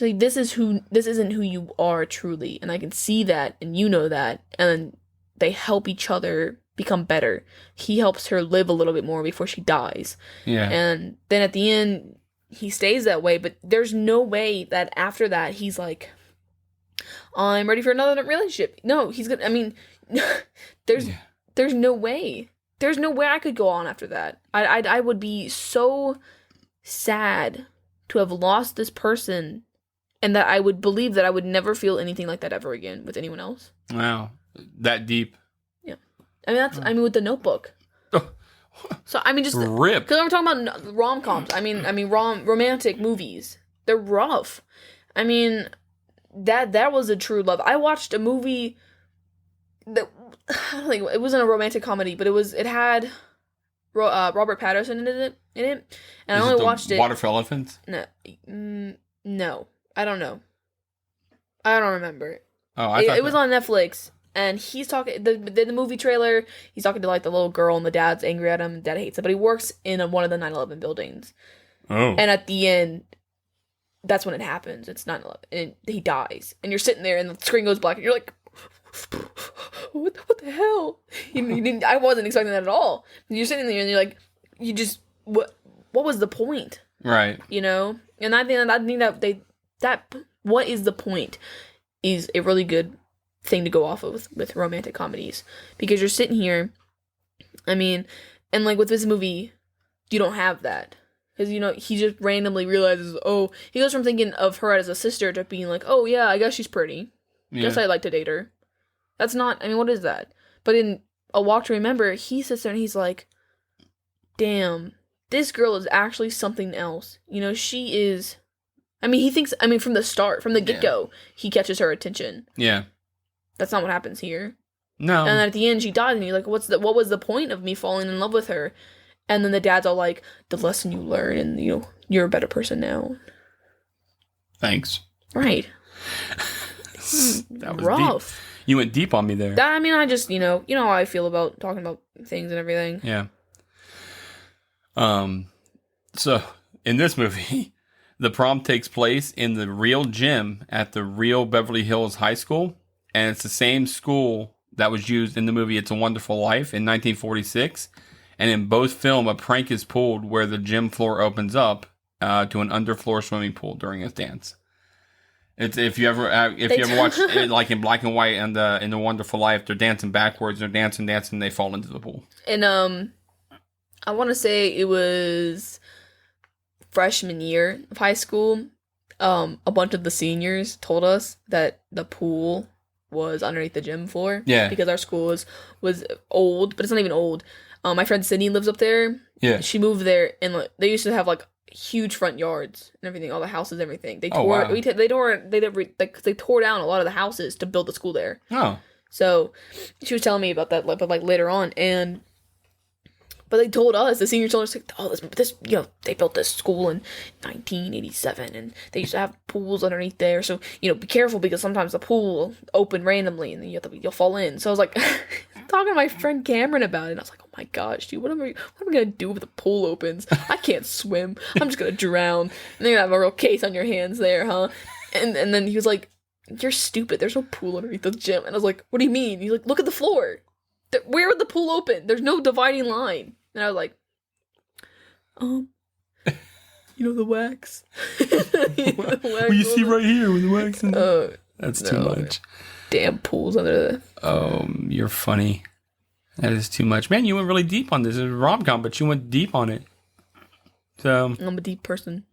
isn't who you are truly, and I can see that, and you know that, and they help each other become better. He helps her live a little bit more before she dies. Yeah. And then at the end, he stays that way, but there's no way that after that, he's like, I'm ready for another relationship. No, he's gonna, there's no way. There's no way I could go on after that. I would be so sad to have lost this person, and that I would believe that I would never feel anything like that ever again with anyone else. Wow. That deep. Yeah. With The Notebook. So, just... Rip. Because I'm talking about rom-coms. Romantic movies. They're rough. That was a true love. I watched a movie that... I don't think it wasn't a romantic comedy, but it had Robert Pattinson in it, and I only watched it. Water for Elephants? No, I don't know. I don't remember. Oh, it was on Netflix, and he's talking the movie trailer. He's talking to like the little girl, and the dad's angry at him. And dad hates it, but he works in one of the 9/11 buildings. Oh, and at the end, that's when it happens. It's 9/11, and he dies, and you're sitting there, and the screen goes black, and you're like, what the hell? I wasn't expecting that at all. You're sitting there and you're like, what was the point? Right. And I think that what is the point is a really good thing to go off of with romantic comedies, because you're sitting here, and like with this movie, you don't have that. Because, he just randomly realizes, he goes from thinking of her as a sister to being like, oh yeah, I guess she's pretty. Yeah. Guess I'd like to date her. That's not, what is that? But in A Walk to Remember, he sits there and he's like, damn, this girl is actually something else. She is, he thinks, from the start, from the get-go, he catches her attention. Yeah. That's not what happens here. No. And at the end, she dies, and you're like, what was the point of me falling in love with her? And then the dad's all like, the lesson you learn, and, you're a better person now. Thanks. Right. That was rough. deep. You went deep on me there. I mean, I just, you know how I feel about talking about things and everything. Yeah. So in this movie, the prom takes place in the real gym at the real Beverly Hills High School, and it's the same school that was used in the movie It's a Wonderful Life in 1946. And in both film, a prank is pulled where the gym floor opens up to an underfloor swimming pool during a dance. It's if you ever watch it, like in black and white and in the Wonderful Life, they're dancing backwards, they're dancing, and they fall into the pool. And I want to say it was freshman year of high school. A bunch of the seniors told us that the pool was underneath the gym floor. Yeah. Because our school was old, but it's not even old. My friend Sydney lives up there. Yeah. She moved there, and they used to have like huge front yards and everything, all the houses, and everything. They tore. Wow. They tore down a lot of the houses to build the school there. Oh. So she was telling me about that, but like later on, but they told us, the seniors told us, like, oh, this, they built this school in 1987, and they used to have pools underneath there. So, be careful, because sometimes the pool will open randomly, and then you'll fall in. So I was like, talking to my friend Cameron about it, and I was like, oh my gosh, dude, what am I gonna do if the pool opens? I can't swim. I'm just gonna drown. And then you're gonna have a real case on your hands there, huh? And then he was like, you're stupid. There's no pool underneath the gym. And I was like, what do you mean? He's like, look at the floor. Where would the pool open? There's no dividing line. And I was like, the wax. Well, you see right here with the wax. That's too much. Damn pools under the... Oh, you're funny. That is too much. Man, you went really deep on this. It was a rom-com, but you went deep on it. So I'm a deep person.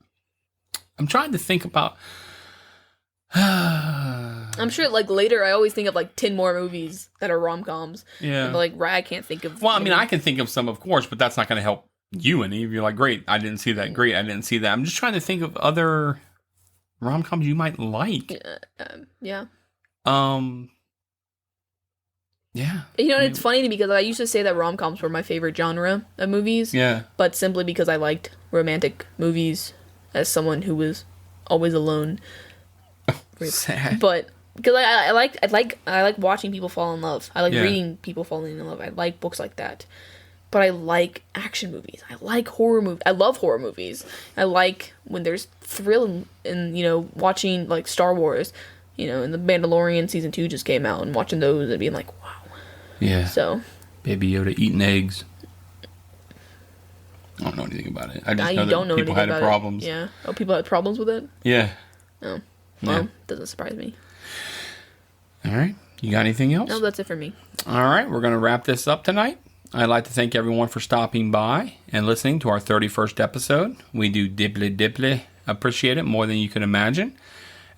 I'm trying to think about... I'm sure, like, later I always think of, like, 10 more movies that are rom-coms. Yeah. But, like, I can't think of... Well, I mean, I can think of some, of course, but that's not going to help you any. If you're like, great, I didn't see that. Great, I didn't see that. I'm just trying to think of other rom-coms you might like. Yeah. Yeah. It's funny to me because I used to say that rom-coms were my favorite genre of movies. Yeah. But simply because I liked romantic movies as someone who was always alone. Sad. But because I like watching people fall in love. I like reading people falling in love. I like books like that. But I like action movies. I like horror movies. I love horror movies. I like when there's thrill in watching like Star Wars, and The Mandalorian season 2 just came out, and watching those and being like, wow. Yeah. So Baby Yoda eating eggs. I don't know anything about it. I just know that people had problems. Yeah. Oh, people had problems with it? Yeah. Oh. Well, doesn't surprise me. All right. You got anything else? No, that's it for me. All right. We're going to wrap this up tonight. I'd like to thank everyone for stopping by and listening to our 31st episode. We do deeply appreciate it more than you can imagine.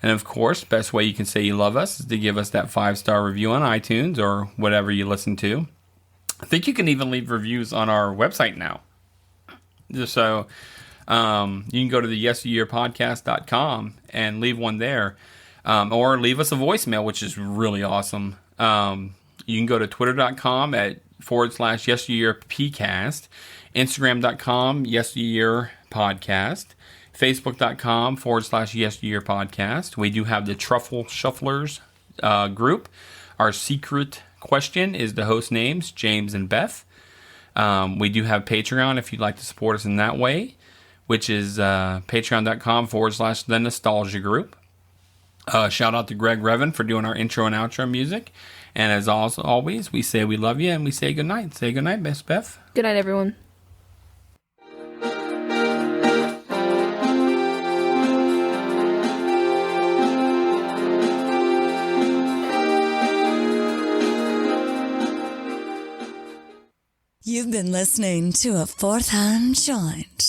And of course, best way you can say you love us is to give us that 5-star review on iTunes or whatever you listen to. I think you can even leave reviews on our website now. So you can go to the yesteryearpodcast.com and leave one there. Or leave us a voicemail, which is really awesome. You can go to twitter.com /yesteryearpcast, instagram.com yesteryearpodcast, facebook.com /yesteryearpodcast. We do have the Truffle Shufflers group. Our secret question is the host names, James and Beth. We do have Patreon if you'd like to support us in that way, which is patreon.com /the nostalgia group. Shout out to Greg Revan for doing our intro and outro music. And as always, we say we love you and we say goodnight. Say goodnight, Miss Beth. Good night, everyone. You've been listening to a Fourth Hand Joint.